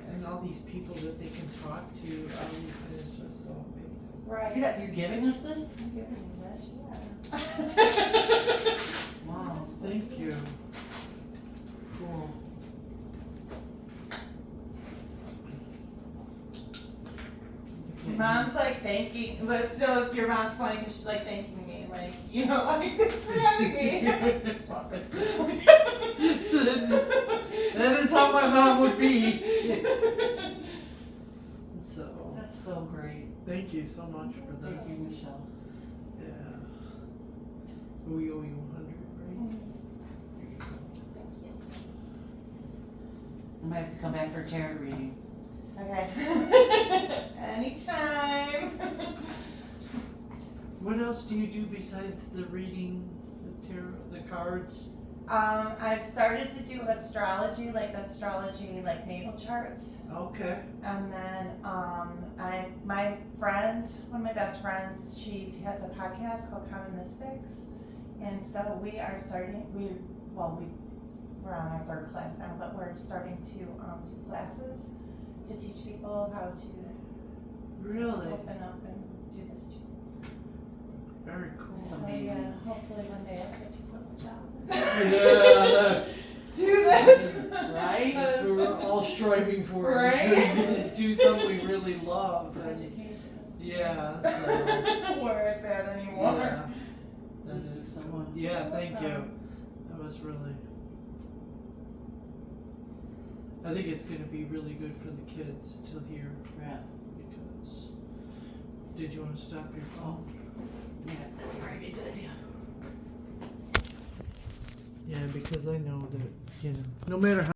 Speaker 3: and all these people that they can talk to, it's just so amazing.
Speaker 1: right.
Speaker 2: You're giving us this?
Speaker 1: I'm giving you this, yeah.
Speaker 2: Wow.
Speaker 3: Thank you.
Speaker 2: Cool.
Speaker 1: Mom's like thanking, but still, your mom's funny because she's like thanking me, like, you know, like, thanks for having me.
Speaker 3: That is how my mom would be. So,
Speaker 2: That's so great.
Speaker 3: thank you so much for
Speaker 2: Thank
Speaker 3: this.
Speaker 2: you, Michelle.
Speaker 3: Yeah. We owe you 100, right? There you go.
Speaker 2: I might have to come back for a tarot reading.
Speaker 1: Okay. Anytime.
Speaker 3: What else do you do besides the reading, the tarot, the cards?
Speaker 1: I've started to do astrology, like natal charts.
Speaker 3: Okay.
Speaker 1: And then, my friend, one of my best friends, she has a podcast called Common Mystics. And so we're on our third class now, but we're starting to, do classes to teach people how to
Speaker 3: Really?
Speaker 1: open up and do this too.
Speaker 3: Very cool.
Speaker 2: That's
Speaker 1: So
Speaker 2: amazing.
Speaker 1: yeah, hopefully one day I'll get to quit my job.
Speaker 3: Yeah,
Speaker 1: Do this.
Speaker 2: Right?
Speaker 3: that's what we're all striving for.
Speaker 1: Right?
Speaker 3: Do something we really love. And
Speaker 1: Education.
Speaker 3: yeah, so.
Speaker 1: Where it's at anymore.
Speaker 3: Yeah.
Speaker 2: Thank
Speaker 3: That
Speaker 2: you
Speaker 3: is.
Speaker 2: so much.
Speaker 3: Yeah, thank you. That was really. I think it's going to be really good for the kids to hear
Speaker 2: Yeah.
Speaker 3: because. Did you want to stop your phone?
Speaker 2: Yeah, that would probably be a good idea.
Speaker 3: Yeah, because I know that, no matter how.